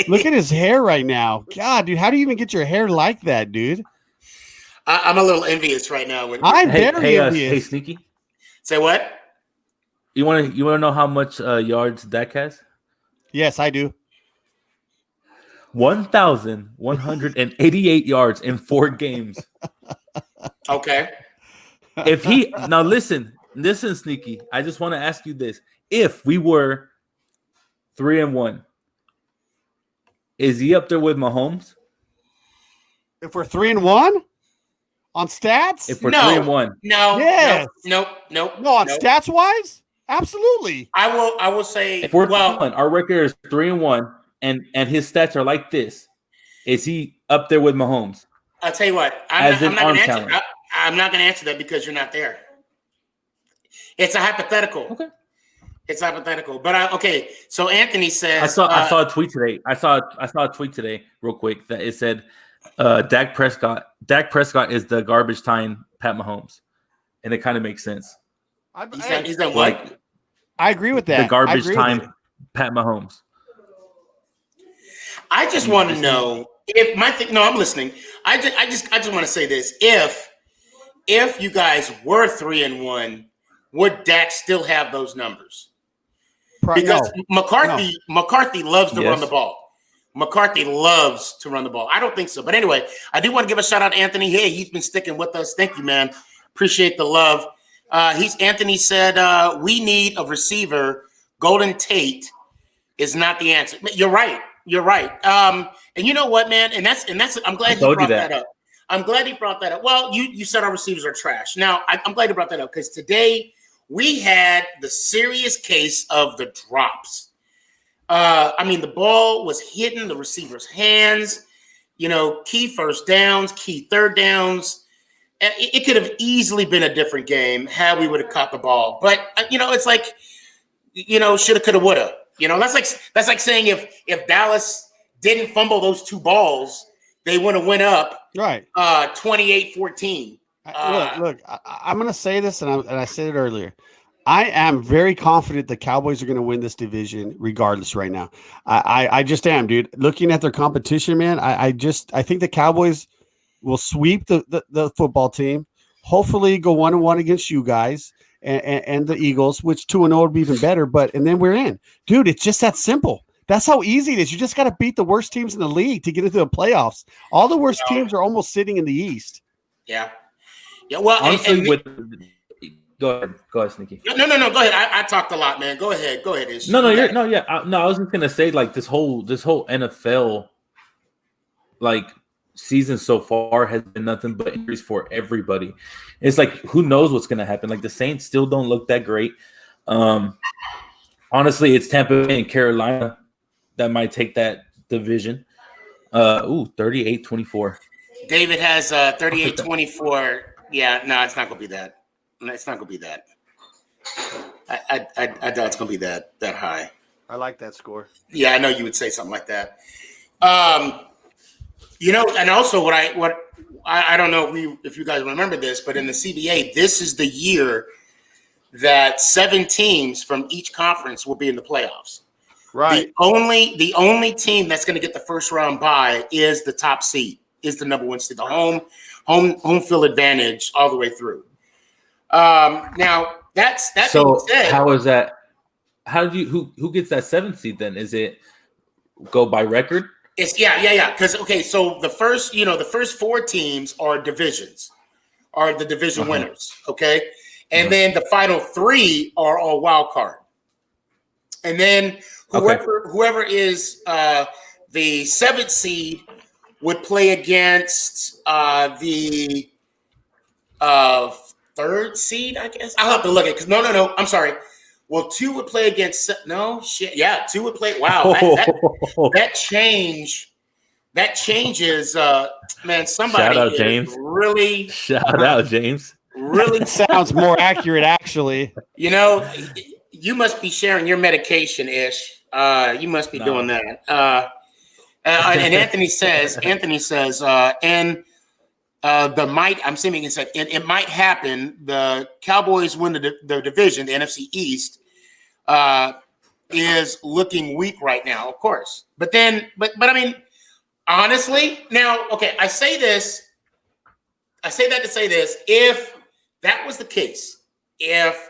Look at his hair right now. God, dude, how do you even get your hair like that, dude? I'm a little envious right now. I'm very envious. Hey, Sneaky. Say what? You want to know how much yards Dak has? Yes, I do. 1,188 yards in 4 games. Okay. If he now listen, Sneaky. I just want to ask you this: if we were 3-1, is he up there with Mahomes? If we're 3-1 on stats, if we're 3-1, no, yes, nope. No, on stats wise, absolutely. I will say, if we're our record is 3-1, and his stats are like this, is he up there with Mahomes? I'll tell you what, I'm not going to answer that because you're not there. It's a hypothetical. Okay. It's hypothetical. But okay. So Anthony says I saw a tweet today. I saw a tweet today real quick that it said Dak Prescott is the garbage time Pat Mahomes. And it kind of makes sense. He's done what? I agree with that. The garbage time Pat Mahomes. I just want to know if I'm listening. I just want to say this. If you guys were 3-1, would Dak still have those numbers? Because McCarthy loves to run the ball. McCarthy loves to run the ball. I don't think so. But anyway, I do want to give a shout out to Anthony. Hey, he's been sticking with us. Thank you, man. Appreciate the love. Anthony said, we need a receiver. Golden Tate is not the answer. You're right. And you know what, man? And that's I'm glad you brought that up. I'm glad he brought that up. Well, you said our receivers are trash. Now, I'm glad you brought that up because today we had the serious case of the drops. The ball was hitting the receiver's hands, key first downs, key third downs. It could have easily been a different game had we would have caught the ball. But, it's like, shoulda, coulda, woulda. That's like saying if Dallas didn't fumble those 2 balls, they would have went up 28-14. Look, I'm going to say this, and I said it earlier. I am very confident the Cowboys are going to win this division regardless right now. I just am, dude. Looking at their competition, man, I think the Cowboys will sweep the football team, hopefully go 1-1 against you guys and the Eagles, which 2-0 would be even better, and then we're in. Dude, it's just that simple. That's how easy it is. You just got to beat the worst teams in the league to get into the playoffs. All the worst teams are almost sitting in the East. Yeah. Well, honestly, go ahead, Sneaky. No. Go ahead. I talked a lot, man. Go ahead. Ish. I was just gonna say, like, this whole NFL, like, season so far has been nothing but injuries for everybody. It's like, who knows what's gonna happen? Like, the Saints still don't look that great. Honestly, it's Tampa Bay and Carolina that might take that division. 38-24. David has 38-24. Yeah, no, it's not gonna be that. It's not gonna be that. I doubt it's gonna be that high. I like that score. Yeah, I know you would say something like that. And also what I don't know if you guys remember this, but in the CBA, this is the year that 7 teams from each conference will be in the playoffs. Right. The only team that's going to get the first round bye is the top seed, is the number 1 seed, the home field advantage all the way through. Now that's so. Said, how is that? How do you who gets that 7th seed then? Is it go by record? It's yeah. Because so the first 4 teams are divisions. are the division winners. Okay. And then the final 3 are all wild card. And then whoever is the 7th seed would play against the 3rd seed, I guess. I'll have to look at it because no. I'm sorry. Well, 2 would play against 2 would play. Wow, that changes. Man, somebody Shout out, James. Really Shout out, James. Really sounds more accurate, actually. You know, you must be sharing your medication, Ish. You must be doing that. And Anthony says, I'm assuming he said, it might happen. The Cowboys win the division, the NFC East, is looking weak right now, of course. But I mean, honestly, now, okay, I say that to say this. If that was the case, if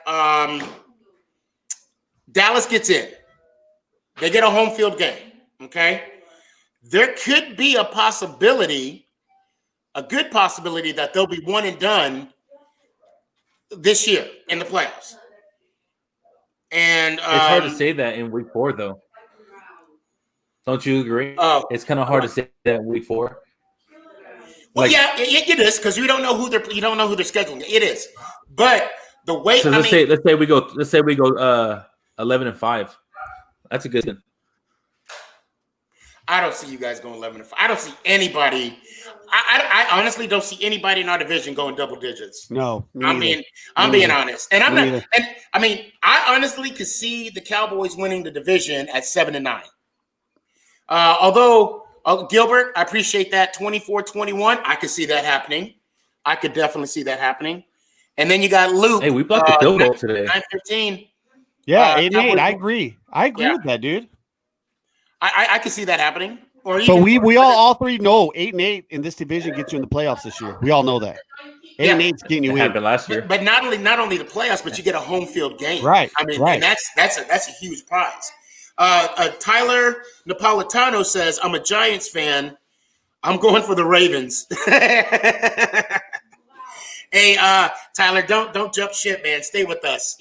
Dallas gets in, they get a home field game, okay? There could be a good possibility that they'll be one and done this year in the playoffs. And it's hard to say that in week 4, though. Don't you agree? It's kind of hard to say that in week 4. Well, yeah, it is because you don't know who they're scheduling. It is, but the way. So let's say we go 11-5. That's a good thing. I don't see you guys going 11-5. I don't see anybody. I honestly don't see anybody in our division going double digits. No, I'm being honest, and I'm not. And I mean, I honestly could see the Cowboys winning the division at 7-9. Although Gilbert, I appreciate that 24-21. I could see that happening. I could definitely see that happening. And then you got Luke. Hey, we blocked the field goal today. 9-15. Yeah, 8-8. I agree. With that, dude. I can see that happening. But we all 3 know 8-8 in this division gets you in the playoffs this year. We all know that. 8-8 is getting you in. Happened last year. But not only the playoffs, but you get a home field game. Right. I mean, right. And that's a huge prize. Tyler Napolitano says, "I'm a Giants fan. I'm going for the Ravens." Hey, Tyler, don't jump ship, man. Stay with us.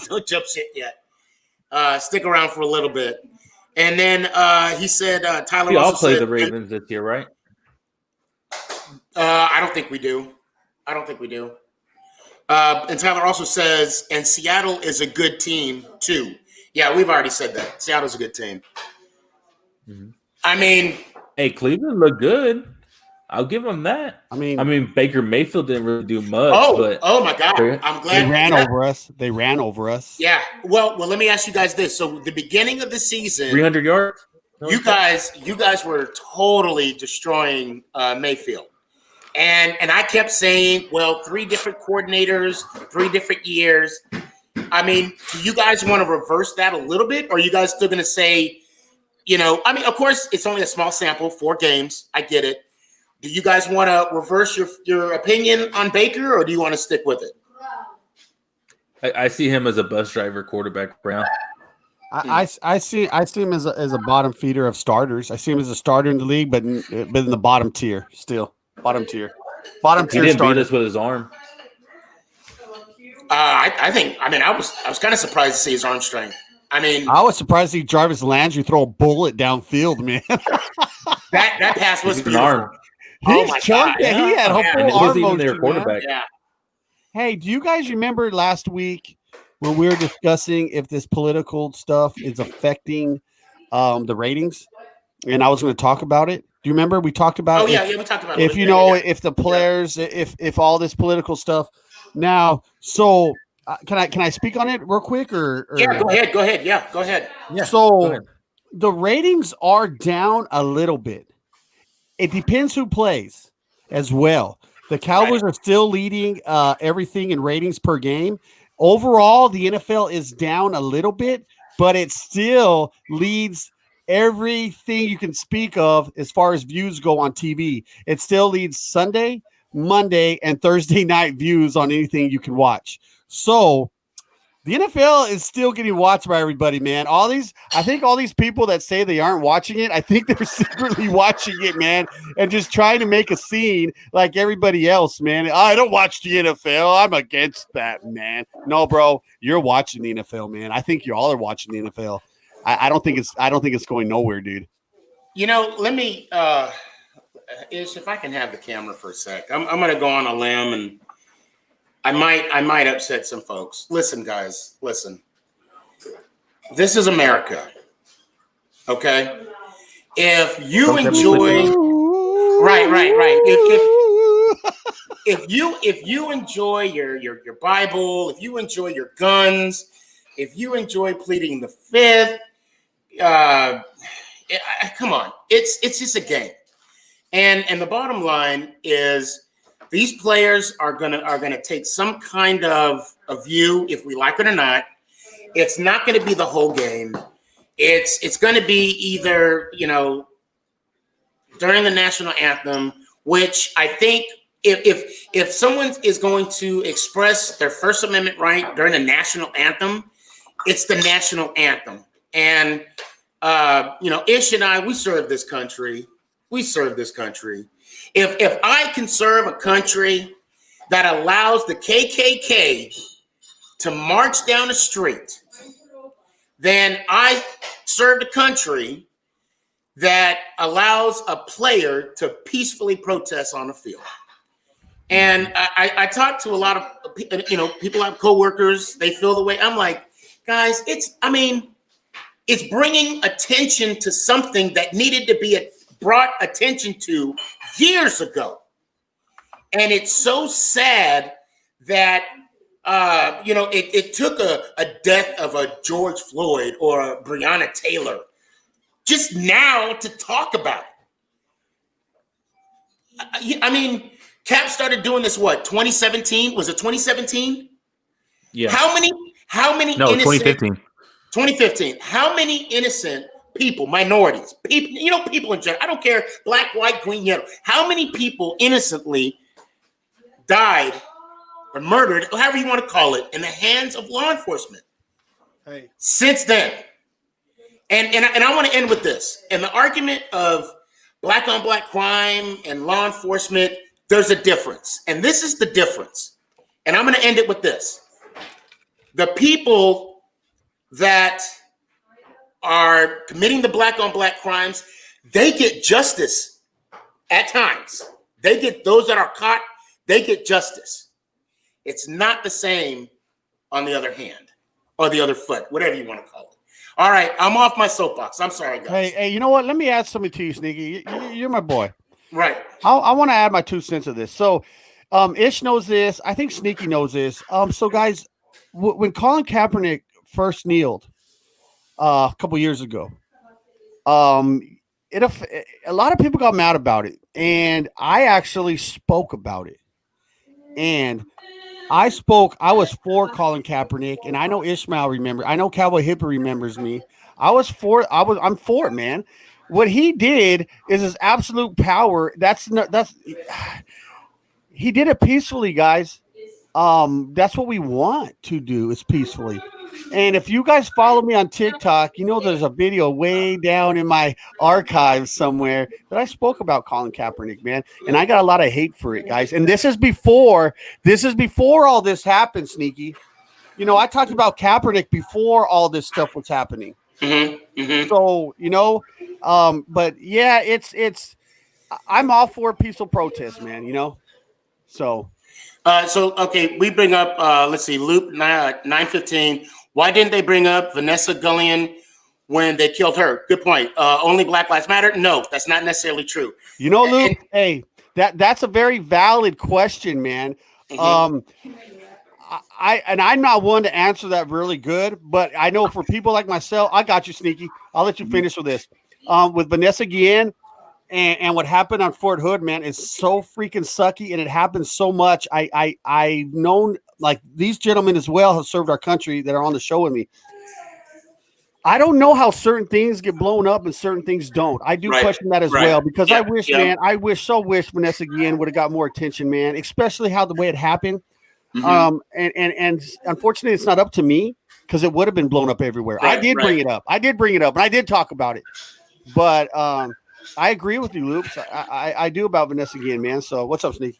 Don't jump ship yet. Stick around for a little bit. And then he said, Tyler. We all play the Ravens this year, right? I don't think we do. And Tyler also says, and Seattle is a good team too. Yeah, we've already said that. Seattle's a good team. Mm-hmm. I mean, hey, Cleveland looked good. I'll give them that. I mean, Baker Mayfield didn't really do much. Oh my God! I'm glad they ran over us. They ran over us. Yeah. Well, let me ask you guys this. So, the beginning of the season, 300 yards. You guys were totally destroying Mayfield, and I kept saying, well, 3 different coordinators, 3 different years. I mean, do you guys want to reverse that a little bit, or are you guys still going to say, I mean, of course, it's only a small sample, 4 games. I get it. Do you guys want to reverse your opinion on Baker, or do you want to stick with it? I see him as a bus driver quarterback, Brown. I see him as a bottom feeder of starters. I see him as a starter in the league, but in the bottom tier still. Bottom tier. He didn't beat us with his arm. I was kind of surprised to see his arm strength. I was surprised to see Jarvis Landry throw a bullet downfield, man. that pass was beautiful. Arm. Oh my God! He had a full arm even their quarterback. Yeah. Hey, do you guys remember last week when we were discussing if this political stuff is affecting the ratings? And I was going to talk about it. Do you remember we talked about? We talked about it. If the players, if all this political stuff. Now, so can I speak on it real quick or? Yeah, go ahead. Yeah, go ahead. Yeah. So the ratings are down a little bit. It depends who plays as well. The Cowboys are still leading everything in ratings per game. Overall, the NFL is down a little bit, but it still leads everything you can speak of as far as views go on TV. It still leads Sunday, Monday, and Thursday night views on anything you can watch. So The NFL is still getting watched by everybody, man. I think all these people that say they aren't watching it, I think they're secretly watching it, man, and just trying to make a scene like everybody else, man. I don't watch the NFL. I'm against that, man. No, bro, you're watching the NFL, man. I think you all are watching the NFL. I don't think it's going nowhere, dude. You know, let me, Ish, if I can have the camera for a sec, I'm going to go on a limb and I might upset some folks. Listen, guys, listen. This is America. Okay? If you enjoy right. If you enjoy your Bible, if you enjoy your guns, if you enjoy pleading the fifth, come on. It's just a game. And the bottom line is these players are gonna take some kind of a view, if we like it or not. It's not going to be the whole game. It's going to be either, during the national anthem, which I think if someone is going to express their First Amendment right during the national anthem, it's the national anthem. And Ish and I, we serve this country. If I can serve a country that allows the KKK to march down the street, then I served a country that allows a player to peacefully protest on the field. And I talked to a lot of people, like coworkers. They feel the way. I'm like, guys, it's bringing attention to something that needed to be brought attention to years ago. And it's so sad that it took a death of a George Floyd or a Breonna Taylor just now to talk about it. Cap started doing this, 2017? Was it 2017? Yeah. How many No, innocent, 2015. 2015. How many innocent people, minorities, people in general, I don't care, black, white, green, yellow, how many people innocently died or murdered, however you want to call it, in the hands of law enforcement since then? And I want to end with this. And the argument of black on black crime and law enforcement, there's a difference. And this is the difference. And I'm going to end it with this. The people that are committing the black on black crimes, they get justice at times. They get those that are caught, they get justice. It's not the same on the other hand or the other foot, whatever you want to call it. All right, I'm off my soapbox. I'm sorry, guys. Hey, you know what? Let me add something to you, Sneaky. You're my boy. Right. I want to add my 2 cents of this. So, Ish knows this. I think Sneaky knows this. So, guys, when Colin Kaepernick first kneeled a couple years ago, a lot of people got mad about it, and I actually spoke about it. And I was for Colin Kaepernick, and I know Ishmael remember. I know Cowboy Hipper remembers me. I'm for it, man. What he did is his absolute power. He did it peacefully, guys. That's what we want to do, is peacefully. And if you guys follow me on TikTok, there's a video way down in my archives somewhere that I spoke about Colin Kaepernick, man. And I got a lot of hate for it, guys. And this is before all this happened, Sneaky. I talked about Kaepernick before all this stuff was happening. Mm-hmm, mm-hmm. So, but yeah, I'm all for peaceful protest, man, So okay, we bring up, let's see, Loop 915. Why didn't they bring up Vanessa Gullion when they killed her? Good point. Only Black Lives Matter? No, that's not necessarily true. Luke, hey, that's a very valid question, man. Mm-hmm. I'm not one to answer that really good, but I know for people like myself, I got you, Sneaky. I'll let you finish with this. With Vanessa Guillen and what happened on Fort Hood, man, is so freaking sucky, and it happens so much. I've known, like, these gentlemen as well have served our country that are on the show with me. I don't know how certain things get blown up and certain things don't. I do question that as well, because I wish Vanessa Guillen would have got more attention, man, especially how the way it happened. And unfortunately, it's not up to me because it would have been blown up everywhere. Right, I did right. bring it up. And I did talk about it. But I agree with you, Loops. I do about Vanessa Guillen, man. So what's up, Sneak?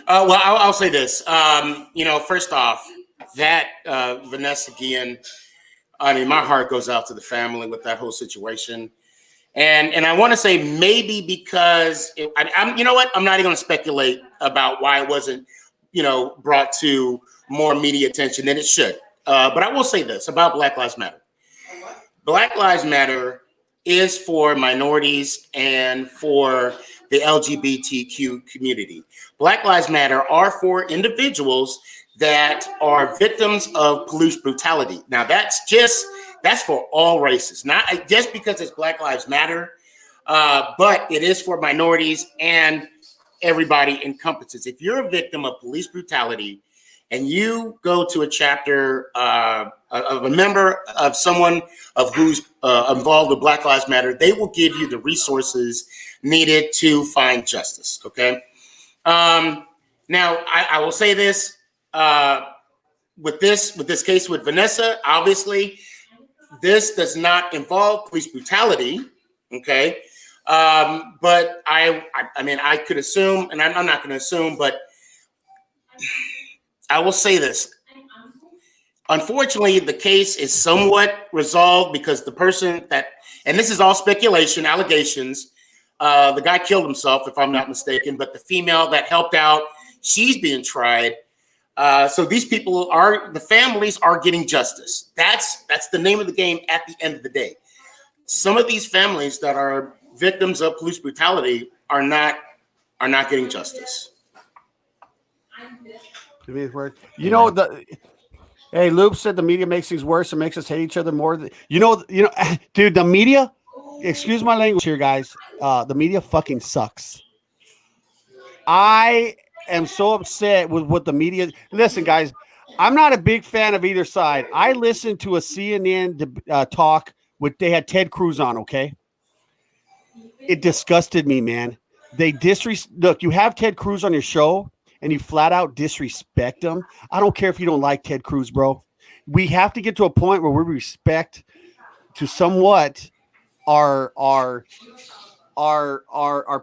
Well, I'll say this. First off, that Vanessa Guillen, I mean, my heart goes out to the family with that whole situation. And I want to say maybe because I'm, you know what? I'm not even going to speculate about why it wasn't, brought to more media attention than it should. But I will say this about Black Lives Matter. Black Lives Matter is for minorities and for the LGBTQ community. Black Lives Matter are for individuals that are victims of police brutality. Now, that's for all races, not just because it's Black Lives Matter, but it is for minorities and everybody encompasses. If you're a victim of police brutality and you go to a chapter of a member of someone of who's involved with Black Lives Matter, they will give you the resources needed to find justice. Okay. Now I will say this, with this case with Vanessa, obviously this does not involve police brutality. Okay. But I mean, I could assume, and I'm not going to assume, but I will say this. Unfortunately, the case is somewhat resolved because the person that, and this is all speculation, allegations, the guy killed himself, if I'm not mistaken, but the female that helped out, she's being tried. So these people the families are getting justice. That's the name of the game at the end of the day. Some of these families that are victims of police brutality are not getting justice. Hey, Loop said the media makes things worse and makes us hate each other more. Dude, the media, excuse my language here, guys. The media fucking sucks. I am so upset with what the media. Listen, guys, I'm not a big fan of either side. I listened to a CNN talk they had Ted Cruz on. Okay, it disgusted me, man. Look. You have Ted Cruz on your show, and you flat out disrespect him. I don't care if you don't like Ted Cruz, bro. We have to get to a point where we respect to somewhat our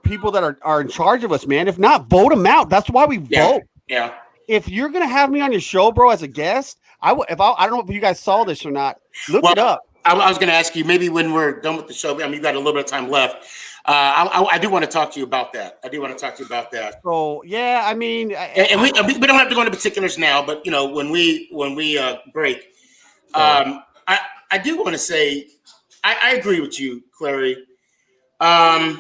people that are in charge of us, man. If not, vote them out. That's why we vote. Yeah. If you're gonna have me on your show, bro, as a guest, I don't know if you guys saw this or not. Look it up. I was going to ask you, maybe when we're done with the show, I mean, you've got a little bit of time left. I do want to talk to you about that. So, yeah, I mean, and we don't have to go into particulars now, but when we break, I do want to say I agree with you, Clary. There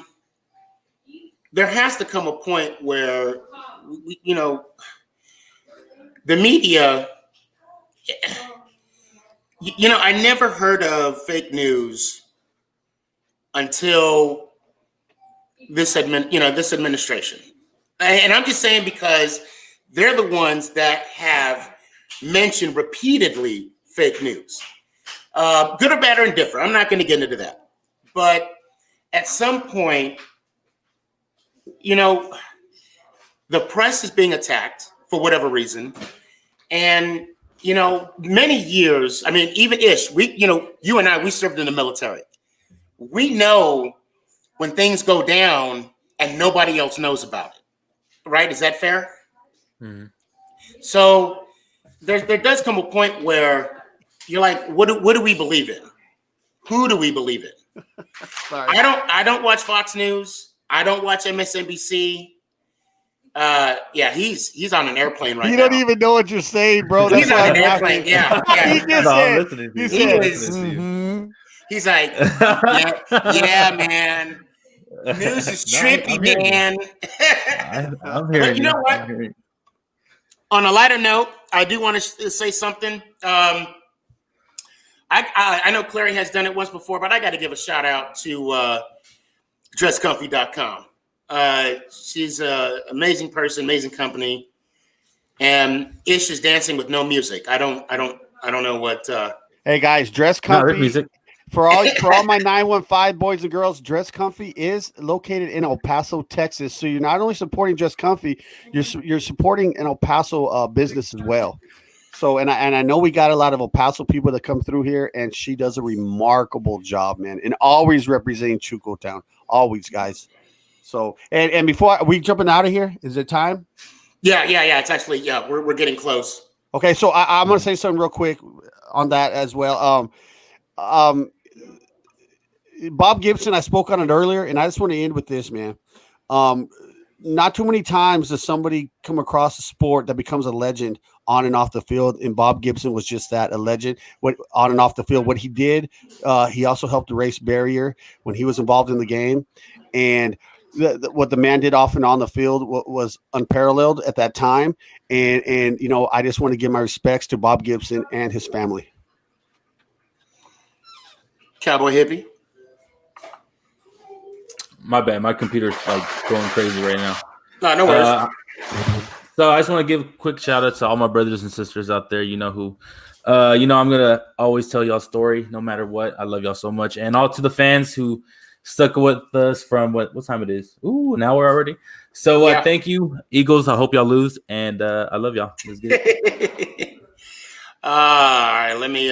has to come a point where the media. I never heard of fake news until this administration. And I'm just saying because they're the ones that have mentioned repeatedly fake news. Good or bad or indifferent. I'm not going to get into that. But at some point, the press is being attacked for whatever reason. And many years, I mean, even Ish, you and I, we served in the military. We know when things go down and nobody else knows about it, right? Is that fair? Mm-hmm. So there does come a point where you're like, what do we believe in? Who do we believe in? I don't watch Fox News. I don't watch MSNBC. Yeah, he's on an airplane right now. You don't even know what you're saying, bro. He's on an airplane. Yeah. He's like, yeah, man. News is trippy, man. I'm hearing. But you know what? On a lighter note, I do want to say something. I know Clary has done it once before, but I got to give a shout out to DressComfy.com. She's an amazing person, amazing company, and Ish is dancing with no music. I don't know what. Hey guys, Dress Comfy. Music. For all my 915 boys and girls, Dress Comfy is located in El Paso, Texas. So you're not only supporting Dress Comfy, you're supporting an El Paso business as well. So and I know we got a lot of El Paso people that come through here, and she does a remarkable job, man, and always representing Chuco Town, always, guys. So and before we jumping out of here, is it time? Yeah. It's actually we're getting close. Okay, so I'm gonna say something real quick on that as well. Bob Gibson, I spoke on it earlier, and I just want to end with this, man. Not too many times does somebody come across a sport that becomes a legend on and off the field, and Bob Gibson was just that, a legend. What on and off the field, what he did, he also helped erase barrier when he was involved in the game, and what the man did off and on the field was unparalleled at that time. And you know, I just want to give my respects to Bob Gibson and his family. Cowboy Hippie. My bad. My computer's like going crazy right now. No worries. So I just want to give a quick shout out to all my brothers and sisters out there. You know who, I'm gonna always tell y'all a story no matter what. I love y'all so much, and all to the fans who stuck with us from what time it is. Ooh, an hour already. So thank you, Eagles. I hope y'all lose, and I love y'all. Let's get it. All right, let me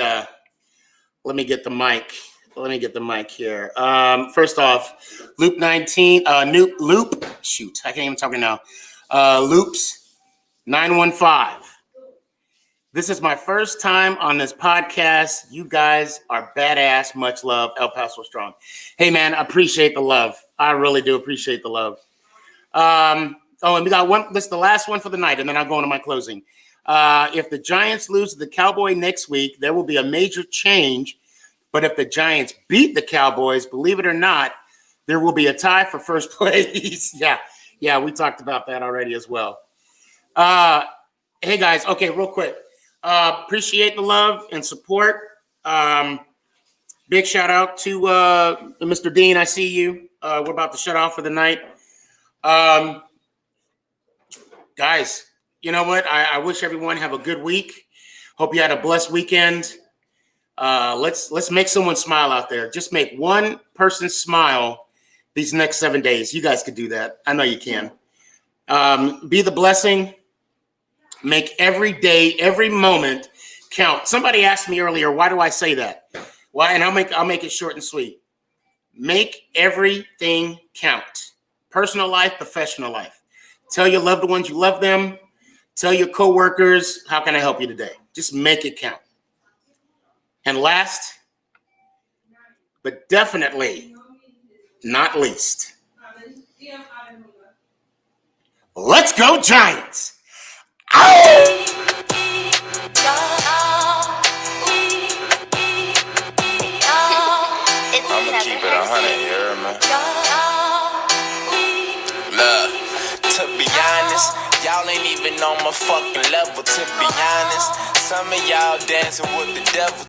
get the mic. Let me get the mic here. First off, Loop 19, Loop. Shoot, I can't even talk right now. Loops 915. This is my first time on this podcast. You guys are badass. Much love, El Paso Strong. Hey, man, I appreciate the love. I really do appreciate the love. And we got one. This is the last one for the night, and then I'll go into my closing. If the Giants lose to the Cowboys next week, there will be a major change. But if the Giants beat the Cowboys, believe it or not, there will be a tie for first place. Yeah, we talked about that already as well. Hey, guys. Okay, real quick. Appreciate the love and support. Big shout out to Mr. Dean. I see you. We're about to shut off for the night. Guys, you know what? I wish everyone have a good week. Hope you had a blessed weekend. Let's make someone smile out there. Just make one person smile these next 7 days. You guys could do that. I know you can. Be the blessing. Make every day, every moment count. Somebody asked me earlier, why do I say that? Why? And I'll make it short and sweet. Make everything count. Personal life, professional life. Tell your loved ones you love them. Tell your coworkers, how can I help you today? Just make it count. And last, but definitely not least, let's go Giants! Ow! I'ma keep it 100, you heard me? Look, to be honest, y'all ain't even on my fucking level. To be honest, some of y'all dancing with the devil.